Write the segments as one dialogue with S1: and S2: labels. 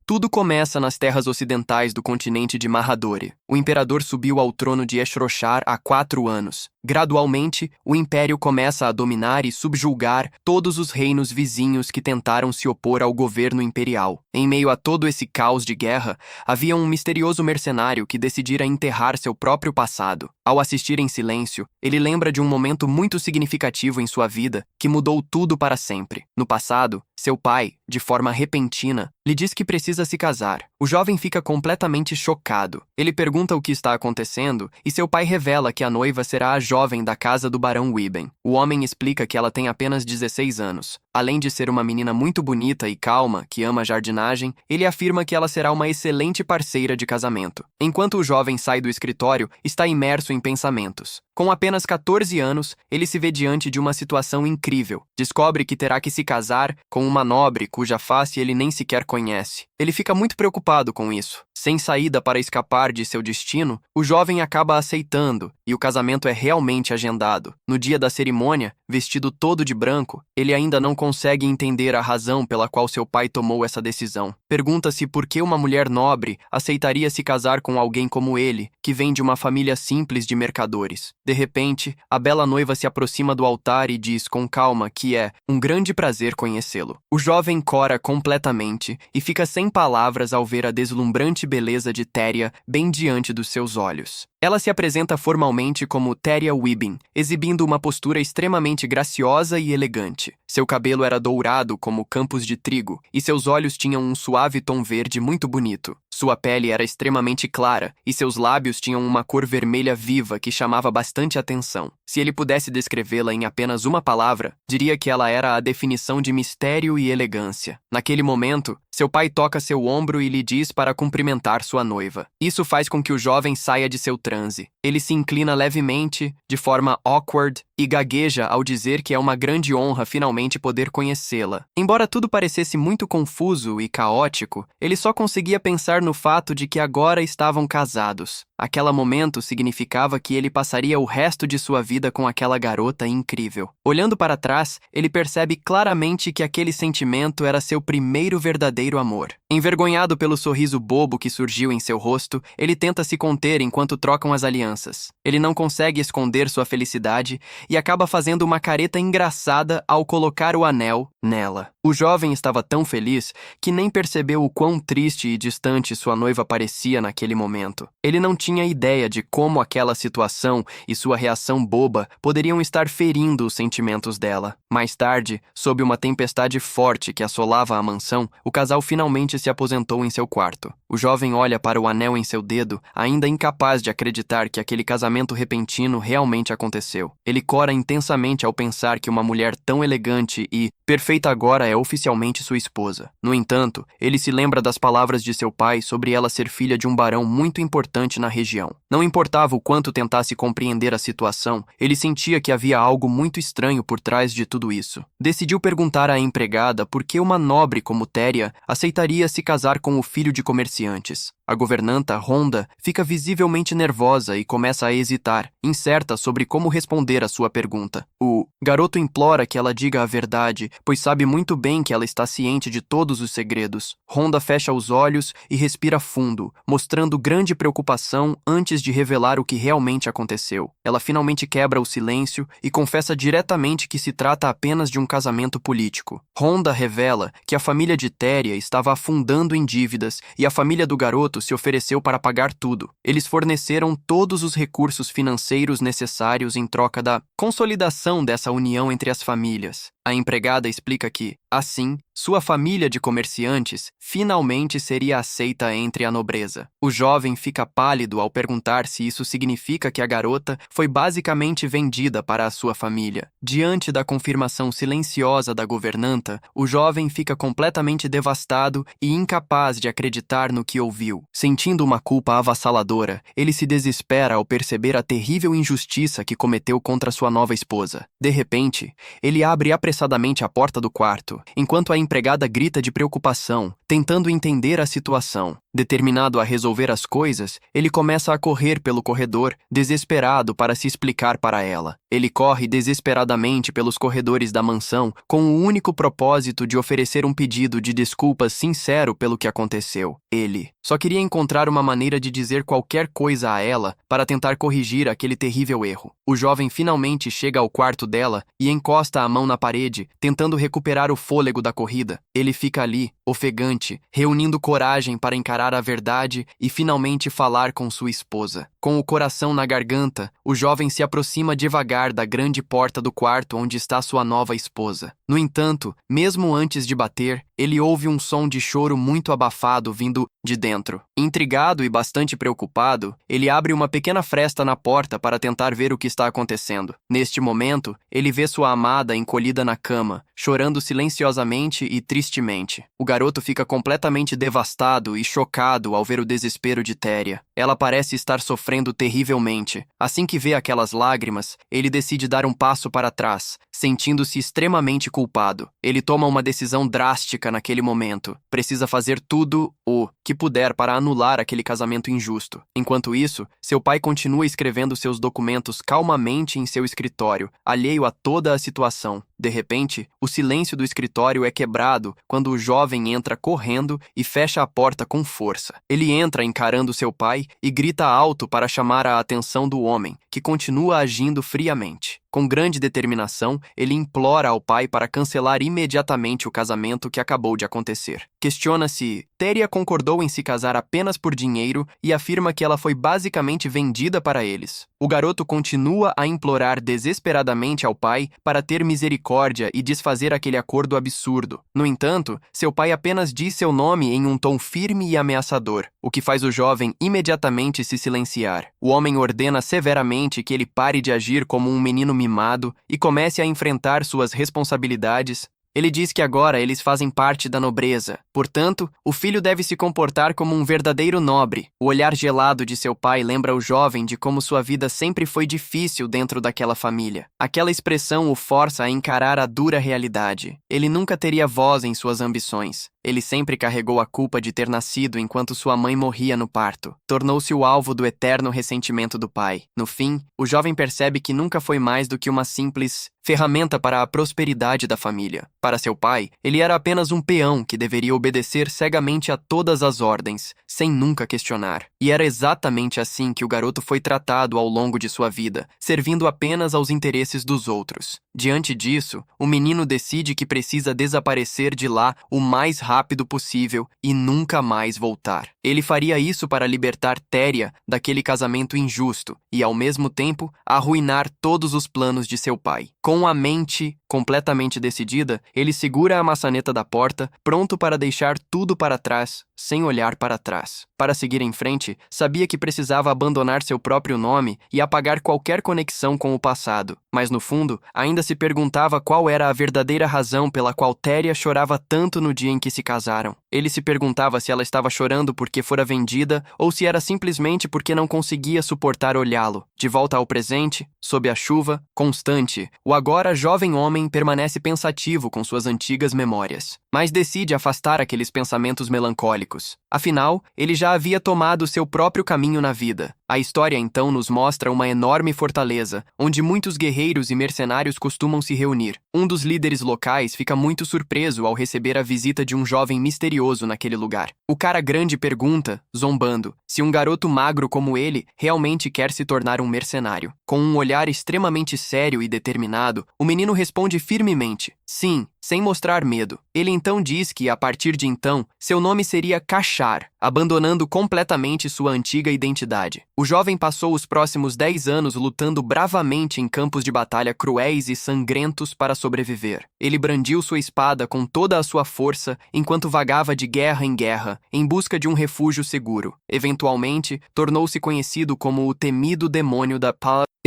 S1: Tudo começa nas terras ocidentais do continente de Mahadori. O imperador subiu ao trono de Eshroshar há 4 anos. Gradualmente, o império começa a dominar e subjugar todos os reinos vizinhos que tentaram se opor ao governo imperial. Em meio a todo esse caos de guerra, havia um misterioso mercenário que decidira enterrar seu próprio passado. Ao assistir em silêncio, ele lembra de um momento muito significativo em sua vida que mudou tudo para sempre. No passado, seu pai, de forma repentina, lhe diz que precisa se casar. O jovem fica completamente chocado. Ele pergunta o que está acontecendo e seu pai revela que a noiva será a jovem da casa do Barão Wibben. O homem explica que ela tem apenas 16 anos. Além de ser uma menina muito bonita e calma, que ama jardinagem, ele afirma que ela será uma excelente parceira de casamento. Enquanto o jovem sai do escritório, está imerso em pensamentos. Com apenas 14 anos, ele se vê diante de uma situação incrível. Descobre que terá que se casar com uma nobre cuja face ele nem sequer conhece. Ele fica muito preocupado com isso. Sem saída para escapar de seu destino, o jovem acaba aceitando e o casamento é realmente agendado. No dia da cerimônia, vestido todo de branco, ele ainda não consegue entender a razão pela qual seu pai tomou essa decisão. Pergunta-se por que uma mulher nobre aceitaria se casar com alguém como ele, que vem de uma família simples de mercadores. De repente, a bela noiva se aproxima do altar e diz com calma que é um grande prazer conhecê-lo. O jovem cora completamente e fica sem palavras ao ver a deslumbrante beleza de Teria bem diante dos seus olhos. Ela se apresenta formalmente como Teria Wibben, exibindo uma postura extremamente graciosa e elegante. Seu cabelo era dourado como campos de trigo e seus olhos tinham um suave tom verde muito bonito. Sua pele era extremamente clara e seus lábios tinham uma cor vermelha viva que chamava bastante atenção. Se ele pudesse descrevê-la em apenas uma palavra, diria que ela era a definição de mistério e elegância. Naquele momento, seu pai toca seu ombro e lhe diz para cumprimentar sua noiva. Isso faz com que o jovem saia de seu transe. Ele se inclina levemente, de forma awkward, e gagueja ao dizer que é uma grande honra finalmente poder conhecê-la. Embora tudo parecesse muito confuso e caótico, ele só conseguia pensar no fato de que agora estavam casados. Aquele momento significava que ele passaria o resto de sua vida com aquela garota incrível. Olhando para trás, ele percebe claramente que aquele sentimento era seu primeiro verdadeiro amor. Envergonhado pelo sorriso bobo que surgiu em seu rosto, ele tenta se conter enquanto trocam as alianças. Ele não consegue esconder sua felicidade e acaba fazendo uma careta engraçada ao colocar o anel nela. O jovem estava tão feliz que nem percebeu o quão triste e distante sua noiva parecia naquele momento. Ele não tinha ideia de como aquela situação e sua reação boba poderiam estar ferindo os sentimentos dela. Mais tarde, sob uma tempestade forte que assolava a mansão, o casal finalmente se aposentou em seu quarto. O jovem olha para o anel em seu dedo, ainda incapaz de acreditar que aquele casamento repentino realmente aconteceu. Ele cora intensamente ao pensar que uma mulher tão elegante e perfeita agora é oficialmente sua esposa. No entanto, ele se lembra das palavras de seu pai sobre ela ser filha de um barão muito importante na região. Não importava o quanto tentasse compreender a situação, ele sentia que havia algo muito estranho por trás de tudo isso. Decidiu perguntar à empregada por que uma nobre como Teria aceitaria se casar com o filho de comerciantes. A governanta, Honda, fica visivelmente nervosa e começa a hesitar, incerta sobre como responder à sua pergunta. O garoto implora que ela diga a verdade, pois sabe muito bem que ela está ciente de todos os segredos. Honda fecha os olhos e respira fundo, mostrando grande preocupação antes de revelar o que realmente aconteceu. Ela finalmente quebra o silêncio e confessa diretamente que se trata apenas de um casamento político. Honda revela que a família de Teria estava afundando em dívidas e a família do garoto se ofereceu para pagar tudo. Eles forneceram todos os recursos financeiros necessários em troca da consolidação dessa união entre as famílias. A empregada explica que, assim, sua família de comerciantes finalmente seria aceita entre a nobreza. O jovem fica pálido ao perguntar se isso significa que a garota foi basicamente vendida para a sua família. Diante da confirmação silenciosa da governanta, o jovem fica completamente devastado e incapaz de acreditar no que ouviu. Sentindo uma culpa avassaladora, ele se desespera ao perceber a terrível injustiça que cometeu contra sua nova esposa. De repente, ele abre apressadamente a porta do quarto, enquanto a empregada grita de preocupação, tentando entender a situação. Determinado a resolver as coisas, ele começa a correr pelo corredor, desesperado para se explicar para ela. Ele corre desesperadamente pelos corredores da mansão, com o único propósito de oferecer um pedido de desculpas sincero pelo que aconteceu. Ele só queria encontrar uma maneira de dizer qualquer coisa a ela para tentar corrigir aquele terrível erro. O jovem finalmente chega ao quarto dela e encosta a mão na parede, tentando recuperar o fôlego da corrida. Ele fica ali, ofegante, reunindo coragem para encarar a verdade e finalmente falar com sua esposa. Com o coração na garganta, o jovem se aproxima devagar da grande porta do quarto onde está sua nova esposa. No entanto, mesmo antes de bater, ele ouve um som de choro muito abafado vindo de dentro. Intrigado e bastante preocupado, ele abre uma pequena fresta na porta para tentar ver o que está acontecendo. Neste momento, ele vê sua amada encolhida na cama, chorando silenciosamente e tristemente. O garoto fica completamente devastado e chocado ao ver o desespero de Téria. Ela parece estar sofrendo terrivelmente. Assim que vê aquelas lágrimas, ele decide dar um passo para trás, sentindo-se extremamente culpado. Ele toma uma decisão drástica naquele momento. Precisa fazer tudo o que puder para anular aquele casamento injusto. Enquanto isso, seu pai continua escrevendo seus documentos calmamente em seu escritório, alheio a toda a situação. De repente, o silêncio do escritório é quebrado quando o jovem entra correndo e fecha a porta com força. Ele entra encarando seu pai e grita alto para chamar a atenção do homem, que continua agindo friamente. Com grande determinação, ele implora ao pai para cancelar imediatamente o casamento que acabou de acontecer. Questiona se Téria concordou em se casar apenas por dinheiro e afirma que ela foi basicamente vendida para eles. O garoto continua a implorar desesperadamente ao pai para ter misericórdia e desfazer aquele acordo absurdo. No entanto, seu pai apenas diz seu nome em um tom firme e ameaçador, o que faz o jovem imediatamente se silenciar. O homem ordena severamente que ele pare de agir como um menino mimado e comece a enfrentar suas responsabilidades. Ele diz que agora eles fazem parte da nobreza. Portanto, o filho deve se comportar como um verdadeiro nobre. O olhar gelado de seu pai lembra o jovem de como sua vida sempre foi difícil dentro daquela família. Aquela expressão o força a encarar a dura realidade. Ele nunca teria voz em suas ambições. Ele sempre carregou a culpa de ter nascido enquanto sua mãe morria no parto. Tornou-se o alvo do eterno ressentimento do pai. No fim, o jovem percebe que nunca foi mais do que uma simples ferramenta para a prosperidade da família. Para seu pai, ele era apenas um peão que deveria obedecer cegamente a todas as ordens, sem nunca questionar. E era exatamente assim que o garoto foi tratado ao longo de sua vida, servindo apenas aos interesses dos outros. Diante disso, o menino decide que precisa desaparecer de lá o mais rápido possível e nunca mais voltar. Ele faria isso para libertar Téria daquele casamento injusto e, ao mesmo tempo, arruinar todos os planos de seu pai. Com a mente completamente decidida, ele segura a maçaneta da porta, pronto para deixar tudo para trás, sem olhar para trás. Para seguir em frente, sabia que precisava abandonar seu próprio nome e apagar qualquer conexão com o passado. Mas no fundo, ainda se perguntava qual era a verdadeira razão pela qual Téria chorava tanto no dia em que se casaram. Ele se perguntava se ela estava chorando porque fora vendida ou se era simplesmente porque não conseguia suportar olhá-lo. De volta ao presente, sob a chuva, constante, o agora jovem homem permanece pensativo com suas antigas memórias, mas decide afastar aqueles pensamentos melancólicos. Afinal, ele já havia tomado seu próprio caminho na vida. A história então nos mostra uma enorme fortaleza, onde muitos guerreiros e mercenários costumam se reunir. Um dos líderes locais fica muito surpreso ao receber a visita de um jovem misterioso naquele lugar. O cara grande pergunta, zombando, se um garoto magro como ele realmente quer se tornar um mercenário. Com um olhar extremamente sério e determinado, o menino responde firmemente, sim, sem mostrar medo. Ele então diz que, a partir de então, seu nome seria Kashar, abandonando completamente sua antiga identidade. O jovem passou os próximos 10 anos lutando bravamente em campos de batalha cruéis e sangrentos para sobreviver. Ele brandiu sua espada com toda a sua força enquanto vagava de guerra em guerra, em busca de um refúgio seguro. Eventualmente, tornou-se conhecido como o temido demônio da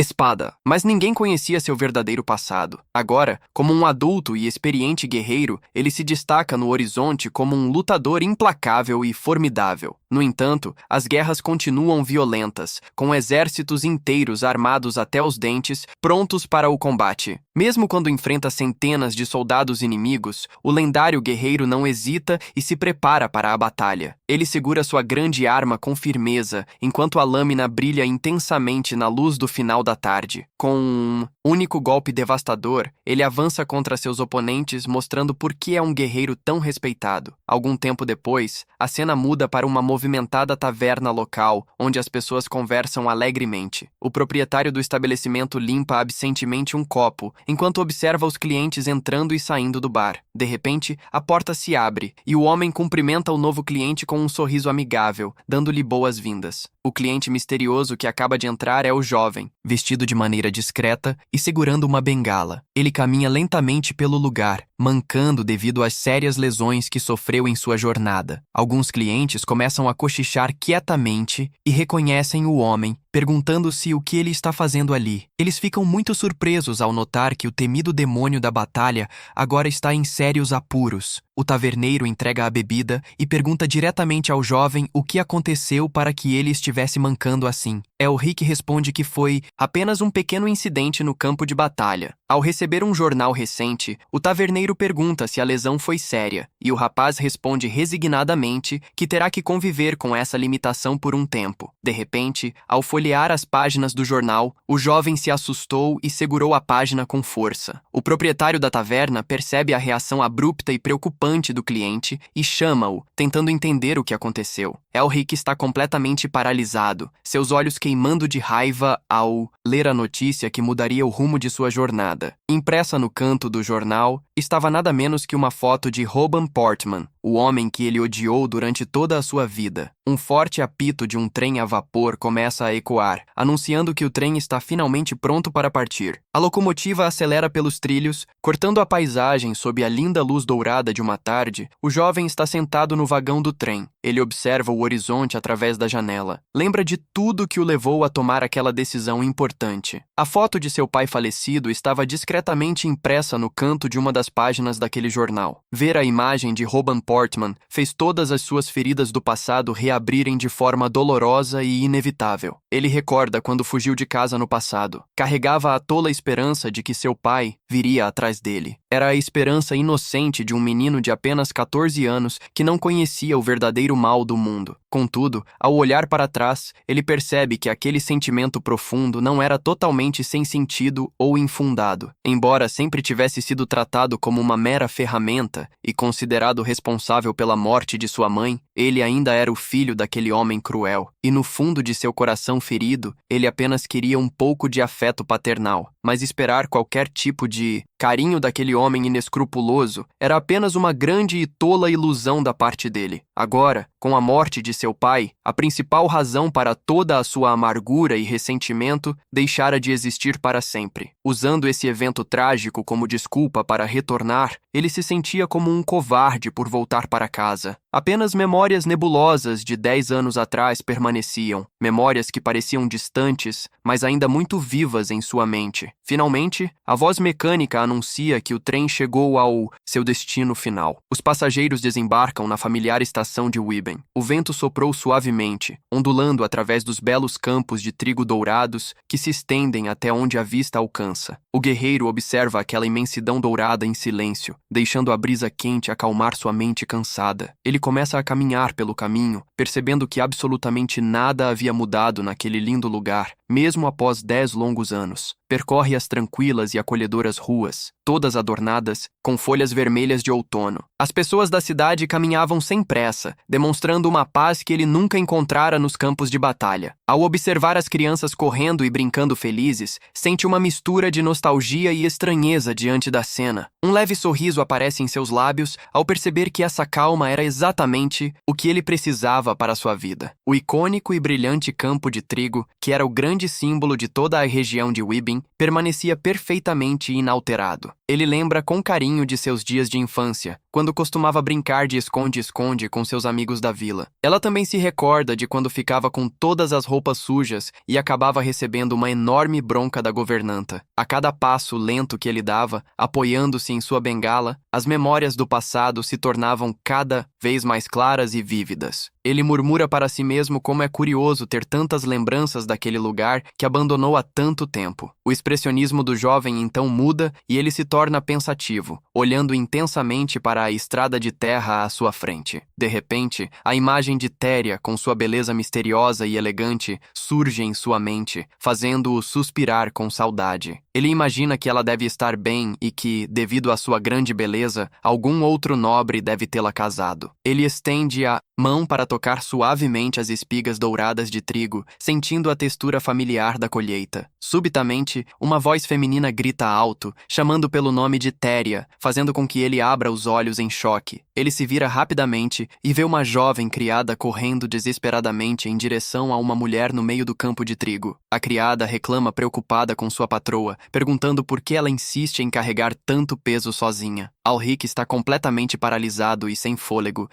S1: espada, mas ninguém conhecia seu verdadeiro passado. Agora, como um adulto e experiente guerreiro, ele se destaca no horizonte como um lutador implacável e formidável. No entanto, as guerras continuam violentas, com exércitos inteiros armados até os dentes, prontos para o combate. Mesmo quando enfrenta centenas de soldados inimigos, o lendário guerreiro não hesita e se prepara para a batalha. Ele segura sua grande arma com firmeza, enquanto a lâmina brilha intensamente na luz do final da tarde. Com um único golpe devastador, ele avança contra seus oponentes, mostrando por que é um guerreiro tão respeitado. Algum tempo depois, a cena muda para uma movimentada taverna local, onde as pessoas conversam alegremente. O proprietário do estabelecimento limpa absentemente um copo, enquanto observa os clientes entrando e saindo do bar. De repente, a porta se abre, e o homem cumprimenta o novo cliente com um sorriso amigável, dando-lhe boas-vindas. O cliente misterioso que acaba de entrar é o jovem, vestido de maneira discreta e segurando uma bengala. Ele caminha lentamente pelo lugar, mancando devido às sérias lesões que sofreu em sua jornada. Alguns clientes começam a cochichar quietamente e reconhecem o homem, perguntando-se o que ele está fazendo ali. Eles ficam muito surpresos ao notar que o temido demônio da batalha agora está em sérios apuros. O taverneiro entrega a bebida e pergunta diretamente ao jovem o que aconteceu para que ele estivesse mancando assim. Elric responde que foi apenas um pequeno incidente no campo de batalha. Ao receber um jornal recente, o taverneiro pergunta se a lesão foi séria, e o rapaz responde resignadamente que terá que conviver com essa limitação por um tempo. De repente, ao folhear as páginas do jornal, o jovem se assustou e segurou a página com força. O proprietário da taverna percebe a reação abrupta e preocupante do cliente e chama-o, tentando entender o que aconteceu. Elric está completamente paralisado, seus olhos queimando de raiva ao ler a notícia que mudaria o rumo de sua jornada. Impressa no canto do jornal, estava nada menos que uma foto de Robin Portman, o homem que ele odiou durante toda a sua vida. Um forte apito de um trem a vapor começa a ecoar, anunciando que o trem está finalmente pronto para partir. A locomotiva acelera pelos trilhos, cortando a paisagem sob a linda luz dourada de uma tarde. O jovem está sentado no vagão do trem. Ele observa o horizonte através da janela. Lembra de tudo que o levou a tomar aquela decisão importante. A foto de seu pai falecido estava discretamente impressa no canto de uma das páginas daquele jornal. Ver a imagem de Robin Portman fez todas as suas feridas do passado reabrirem de forma dolorosa e inevitável. Ele recorda quando fugiu de casa no passado. Carregava a tola esperança de que seu pai viria atrás dele. Era a esperança inocente de um menino de apenas 14 anos que não conhecia o verdadeiro mal do mundo. Contudo, ao olhar para trás, ele percebe que aquele sentimento profundo não era totalmente sem sentido ou infundado. Embora sempre tivesse sido tratado como uma mera ferramenta e considerado responsável pela morte de sua mãe, ele ainda era o filho daquele homem cruel. E no fundo de seu coração ferido, ele apenas queria um pouco de afeto paternal. Mas esperar qualquer tipo de carinho daquele homem inescrupuloso era apenas uma grande e tola ilusão da parte dele. Agora, com a morte de seu pai, a principal razão para toda a sua amargura e ressentimento deixara de existir para sempre. Usando esse evento trágico como desculpa para retornar, ele se sentia como um covarde por voltar para casa. Apenas memórias nebulosas de 10 anos atrás permaneciam, memórias que pareciam distantes, mas ainda muito vivas em sua mente. Finalmente, a voz mecânica anuncia que o trem chegou ao seu destino final. Os passageiros desembarcam na familiar estação de Wibben. O vento soprou suavemente, ondulando através dos belos campos de trigo dourados que se estendem até onde a vista alcança. O guerreiro observa aquela imensidão dourada em silêncio, deixando a brisa quente acalmar sua mente cansada. Ele começa a caminhar pelo caminho, percebendo que absolutamente nada havia mudado naquele lindo lugar, mesmo após 10 longos anos. Percorre as tranquilas e acolhedoras ruas, todas adornadas com folhas vermelhas de outono. As pessoas da cidade caminhavam sem pressa, demonstrando uma paz que ele nunca encontrara nos campos de batalha. Ao observar as crianças correndo e brincando felizes, sente uma mistura de nostalgia e estranheza diante da cena. Um leve sorriso aparece em seus lábios ao perceber que essa calma era exatamente o que ele precisava para sua vida. O icônico e brilhante campo de trigo, que era o grande símbolo de toda a região de Wibben, permanecia perfeitamente inalterado. Ele lembra com carinho de seus dias de infância, quando costumava brincar de esconde-esconde com seus amigos da vila. Ela também também se recorda de quando ficava com todas as roupas sujas e acabava recebendo uma enorme bronca da governanta. A cada passo lento que ele dava, apoiando-se em sua bengala, as memórias do passado se tornavam cada vez mais claras e vívidas. Ele murmura para si mesmo como é curioso ter tantas lembranças daquele lugar que abandonou há tanto tempo. O expressionismo do jovem então muda e ele se torna pensativo, olhando intensamente para a estrada de terra à sua frente. De repente, a imagem de Téria, com sua beleza misteriosa e elegante, surge em sua mente, fazendo-o suspirar com saudade. Ele imagina que ela deve estar bem e que, devido à sua grande beleza, algum outro nobre deve tê-la casado. Ele estende a mão para tocar suavemente as espigas douradas de trigo, sentindo a textura familiar da colheita. Subitamente, uma voz feminina grita alto, chamando pelo nome de Téria, fazendo com que ele abra os olhos em choque. Ele se vira rapidamente e vê uma jovem criada correndo desesperadamente em direção a uma mulher no meio do campo de trigo. A criada reclama preocupada com sua patroa, perguntando por que ela insiste em carregar tanto peso sozinha. Alric está completamente paralisado e sem fôlego,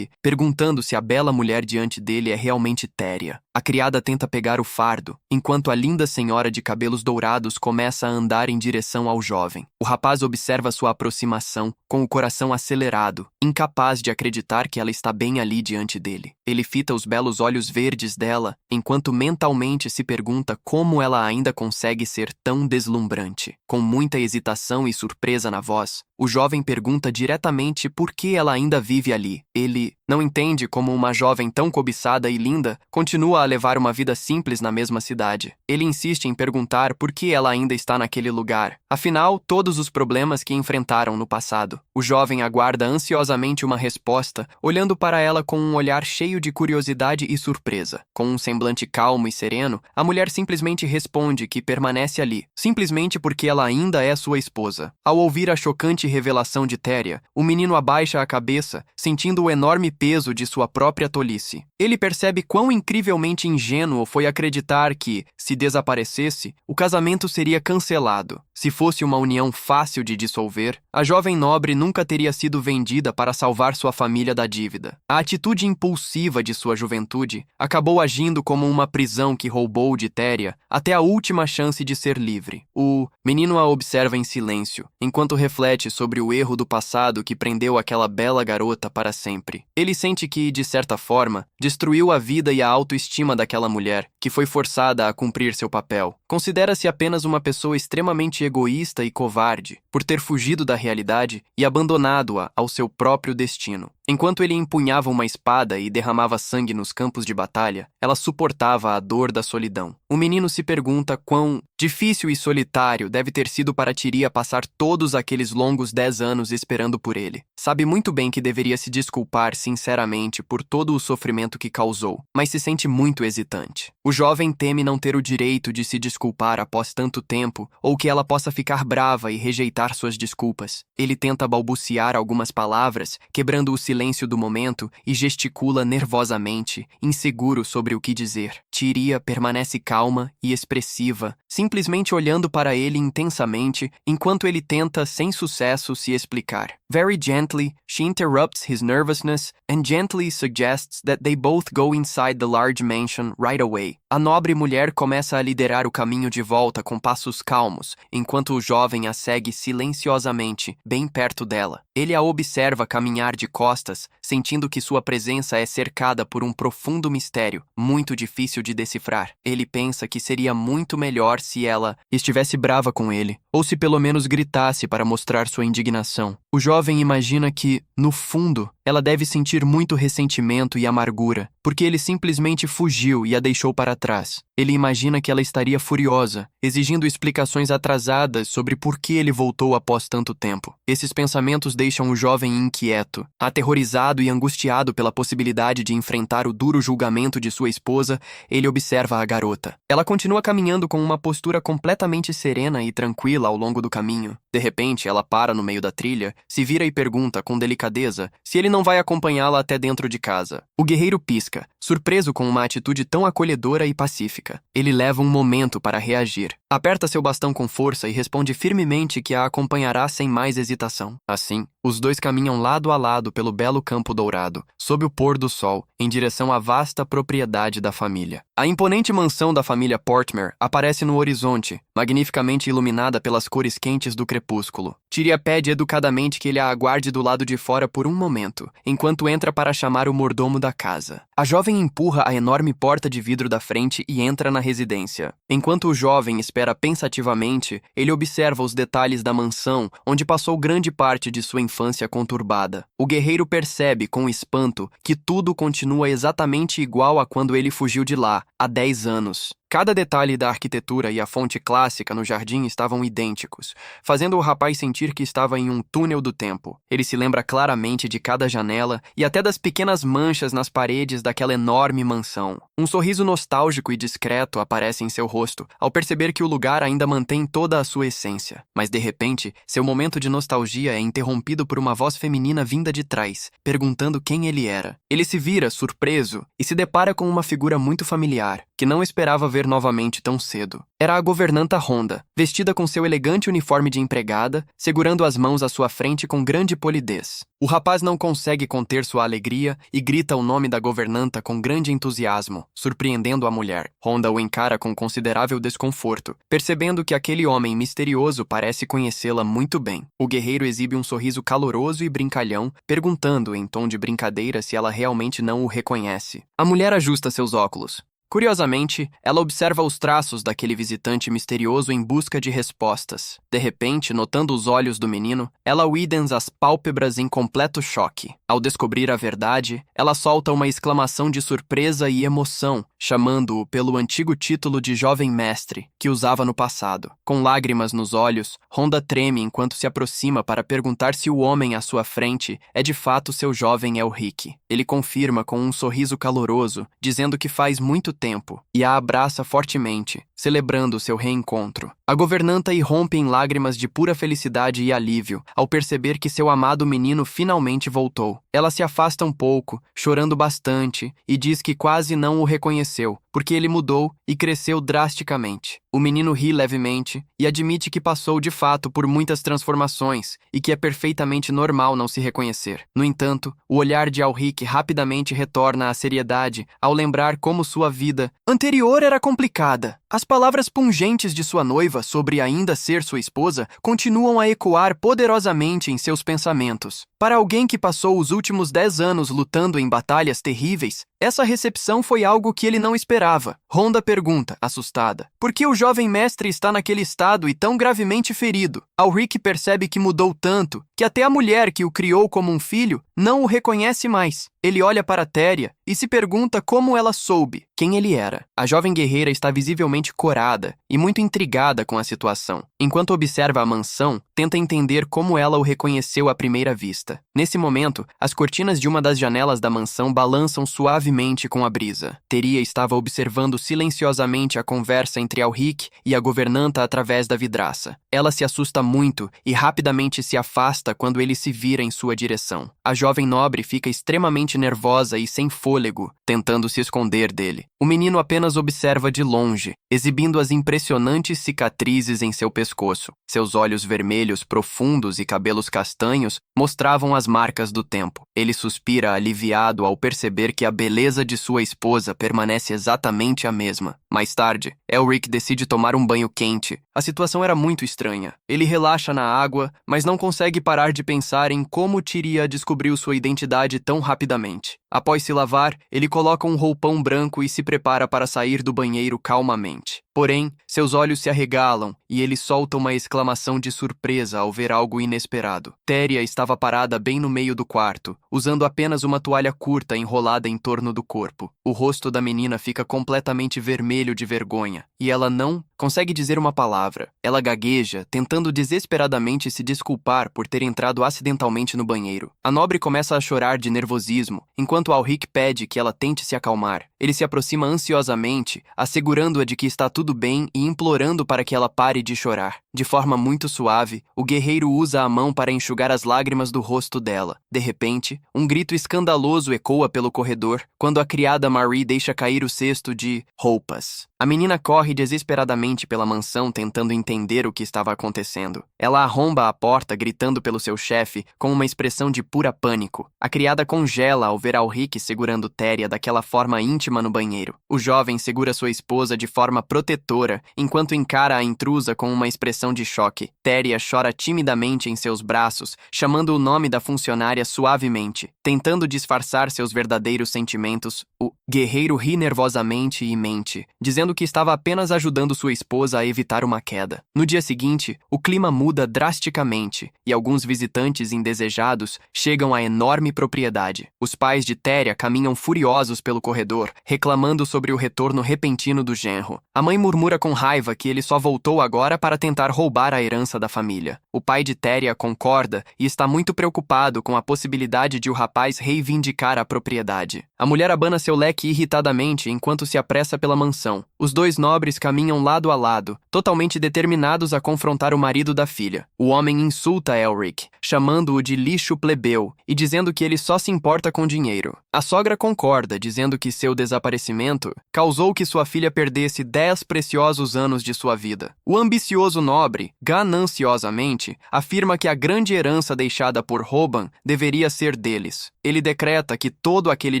S1: perguntando se a bela mulher diante dele é realmente Téria. A criada tenta pegar o fardo, enquanto a linda senhora de cabelos dourados começa a andar em direção ao jovem. O rapaz observa sua aproximação, com o coração acelerado, incapaz de acreditar que ela está bem ali diante dele. Ele fita os belos olhos verdes dela, enquanto mentalmente se pergunta como ela ainda consegue ser tão deslumbrante. Com muita hesitação e surpresa na voz, o jovem pergunta diretamente por que ela ainda vive ali. Ele não entende como uma jovem tão cobiçada e linda continua a levar uma vida simples na mesma cidade. Ele insiste em perguntar por que ela ainda está naquele lugar. Afinal, todos os problemas que enfrentaram no passado. O jovem aguarda ansiosamente uma resposta, olhando para ela com um olhar cheio de curiosidade e surpresa. Com um semblante calmo e sereno, a mulher simplesmente responde que permanece ali, simplesmente porque ela ainda é sua esposa. Ao ouvir a chocante revelação de Téria, o menino abaixa a cabeça, sentindo o enorme peso de sua própria tolice. Ele percebe quão incrivelmente ingênuo foi acreditar que, se desaparecesse, o casamento seria cancelado. Se fosse uma união fácil de dissolver, a jovem nobre nunca teria sido vendida para salvar sua família da dívida. A atitude impulsiva de sua juventude acabou agindo como uma prisão que roubou de Téria até a última chance de ser livre. O menino a observa em silêncio, enquanto reflete sobre o erro do passado que prendeu aquela bela garota para sempre. Ele sente que, de certa forma, destruiu a vida e a autoestima daquela mulher, que foi forçada a cumprir seu papel. Considera-se apenas uma pessoa extremamente egoísta e covarde, por ter fugido da realidade e abandonado-a ao seu próprio destino. Enquanto ele empunhava uma espada e derramava sangue nos campos de batalha, ela suportava a dor da solidão. O menino se pergunta quão difícil e solitário deve ter sido para Tyria passar todos aqueles longos 10 anos esperando por ele. Sabe muito bem que deveria se desculpar sinceramente por todo o sofrimento que causou, mas se sente muito hesitante. O jovem teme não ter o direito de se desculpar após tanto tempo, ou que ela possa ficar brava e rejeitar suas desculpas. Ele tenta balbuciar algumas palavras, quebrando o silêncio do momento, e gesticula nervosamente, inseguro sobre o que dizer. Tyria permanece calma e expressiva, simplesmente olhando para ele intensamente, enquanto ele tenta, sem sucesso, se explicar. Very gently, she interrupts his nervousness and gently suggests that they both go inside the large mansion right away. A nobre mulher começa a liderar o caminho de volta com passos calmos, enquanto o jovem a segue silenciosamente, bem perto dela. Ele a observa caminhar de costas, sentindo que sua presença é cercada por um profundo mistério, muito difícil de decifrar. Ele pensa que seria muito melhor se ela estivesse brava com ele, ou se pelo menos gritasse para mostrar sua indignação. O jovem imagina que, no fundo, ela deve sentir muito ressentimento e amargura, porque ele simplesmente fugiu e a deixou para trás. Ele imagina que ela estaria furiosa, exigindo explicações atrasadas sobre por que ele voltou após tanto tempo. Esses pensamentos deixam o jovem inquieto, aterrorizado e angustiado pela possibilidade de enfrentar o duro julgamento de sua esposa. Ele observa a garota. Ela continua caminhando com uma postura completamente serena e tranquila ao longo do caminho. De repente, ela para no meio da trilha, se vira e pergunta com delicadeza se ele não vai acompanhá-la até dentro de casa. O guerreiro pisca, surpreso com uma atitude tão acolhedora e pacífica. Ele leva um momento para reagir. Aperta seu bastão com força e responde firmemente que a acompanhará sem mais hesitação. Assim, os dois caminham lado a lado pelo belo campo dourado, sob o pôr do sol, em direção à vasta propriedade da família. A imponente mansão da família Portmer aparece no horizonte, magnificamente iluminada pelas cores quentes do crepúsculo. Tyria pede educadamente que ele a aguarde do lado de fora por um momento, enquanto entra para chamar o mordomo da casa. A jovem empurra a enorme porta de vidro da frente e entra na residência. Enquanto o jovem espera pensativamente, ele observa os detalhes da mansão, onde passou grande parte de sua infância conturbada. O guerreiro percebe, com espanto, que tudo continua exatamente igual a quando ele fugiu de lá, há 10 anos. Cada detalhe da arquitetura e a fonte clássica no jardim estavam idênticos, fazendo o rapaz sentir que estava em um túnel do tempo. Ele se lembra claramente de cada janela e até das pequenas manchas nas paredes daquela enorme mansão. Um sorriso nostálgico e discreto aparece em seu rosto, ao perceber que o lugar ainda mantém toda a sua essência. Mas, de repente, seu momento de nostalgia é interrompido por uma voz feminina vinda de trás, perguntando quem ele era. Ele se vira, surpreso, e se depara com uma figura muito familiar, que não esperava ver novamente tão cedo. Era a governanta Rhonda, vestida com seu elegante uniforme de empregada, segurando as mãos à sua frente com grande polidez. O rapaz não consegue conter sua alegria e grita o nome da governanta com grande entusiasmo, surpreendendo a mulher. Rhonda o encara com considerável desconforto, percebendo que aquele homem misterioso parece conhecê-la muito bem. O guerreiro exibe um sorriso caloroso e brincalhão, perguntando em tom de brincadeira se ela realmente não o reconhece. A mulher ajusta seus óculos. Curiosamente, ela observa os traços daquele visitante misterioso em busca de respostas. De repente, notando os olhos do menino, ela widens as pálpebras em completo choque. Ao descobrir a verdade, ela solta uma exclamação de surpresa e emoção, chamando-o pelo antigo título de jovem mestre, que usava no passado. Com lágrimas nos olhos, Rhonda treme enquanto se aproxima para perguntar se o homem à sua frente é de fato seu jovem Elric. Ele confirma com um sorriso caloroso, dizendo que faz muito tempo, e a abraça fortemente, celebrando seu reencontro. A governanta irrompe em lágrimas de pura felicidade e alívio, ao perceber que seu amado menino finalmente voltou. Ela se afasta um pouco, chorando bastante, e diz que quase não o reconheceu, porque ele mudou e cresceu drasticamente. O menino ri levemente e admite que passou de fato por muitas transformações e que é perfeitamente normal não se reconhecer. No entanto, o olhar de Elric rapidamente retorna à seriedade ao lembrar como sua vida anterior era complicada. As palavras pungentes de sua noiva sobre ainda ser sua esposa continuam a ecoar poderosamente em seus pensamentos. Para alguém que passou os últimos 10 anos lutando em batalhas terríveis, essa recepção foi algo que ele não esperava. Rhonda pergunta, assustada, por que o jovem mestre está naquele estado e tão gravemente ferido? Elric percebe que mudou tanto que até a mulher que o criou como um filho não o reconhece mais. Ele olha para Téria e se pergunta como ela soube quem ele era. A jovem guerreira está visivelmente corada e muito intrigada com a situação. Enquanto observa a mansão, tenta entender como ela o reconheceu à primeira vista. Nesse momento, as cortinas de uma das janelas da mansão balançam suavemente com a brisa. Téria estava observando silenciosamente a conversa entre Elric e a governanta através da vidraça. Ela se assusta muito e rapidamente se afasta quando ele se vira em sua direção. A jovem nobre fica extremamente nervosa e sem fôlego, tentando se esconder dele. O menino apenas observa de longe, exibindo as impressionantes cicatrizes em seu pescoço. Seus olhos vermelhos profundos e cabelos castanhos mostravam as marcas do tempo. Ele suspira aliviado ao perceber que a beleza de sua esposa permanece exatamente a mesma. Mais tarde, Elric decide tomar um banho quente. A situação era muito estranha. Ele relaxa na água, mas não consegue parar de pensar em como Tyria descobriu sua identidade tão rapidamente. Após se lavar, ele coloca um roupão branco e se prepara para sair do banheiro calmamente. Porém, seus olhos se arregalam e ele solta uma exclamação de surpresa ao ver algo inesperado. Téria estava parada bem no meio do quarto, usando apenas uma toalha curta enrolada em torno do corpo. O rosto da menina fica completamente vermelho de vergonha, e ela não consegue dizer uma palavra. Ela gagueja, tentando desesperadamente se desculpar por ter entrado acidentalmente no banheiro. A nobre começa a chorar de nervosismo, enquanto Elric pede que ela tente se acalmar. Ele se aproxima ansiosamente, assegurando-a de que está tudo bem e implorando para que ela pare de chorar. De forma muito suave, o guerreiro usa a mão para enxugar as lágrimas do rosto dela. De repente, um grito escandaloso ecoa pelo corredor quando a criada Marie deixa cair o cesto de roupas. A menina corre desesperadamente pela mansão tentando entender o que estava acontecendo. Ela arromba a porta gritando pelo seu chefe com uma expressão de pura pânico. A criada congela ao ver Elric segurando Téria daquela forma íntima no banheiro. O jovem segura sua esposa de forma protetora enquanto encara a intrusa com uma expressão de choque. Téria chora timidamente em seus braços, chamando o nome da funcionária suavemente. Tentando disfarçar seus verdadeiros sentimentos, o guerreiro ri nervosamente e mente, dizendo que estava apenas ajudando sua esposa a evitar uma queda. No dia seguinte, o clima muda drasticamente e alguns visitantes indesejados chegam à enorme propriedade. Os pais de Téria caminham furiosos pelo corredor, reclamando sobre o retorno repentino do genro. A mãe murmura com raiva que ele só voltou agora para tentar roubar a herança da família. O pai de Téria concorda e está muito preocupado com a possibilidade de o rapaz reivindicar a propriedade. A mulher abana seu leque irritadamente enquanto se apressa pela mansão. Os dois nobres caminham lado a lado, totalmente determinados a confrontar o marido da filha. O homem insulta Elric, chamando-o de lixo plebeu e dizendo que ele só se importa com dinheiro. A sogra concorda, dizendo que seu desaparecimento causou que sua filha perdesse 10 preciosos anos de sua vida. O ambicioso nobre, gananciosamente, afirma que a grande herança deixada por Roban deveria ser deles. Ele decreta que todo aquele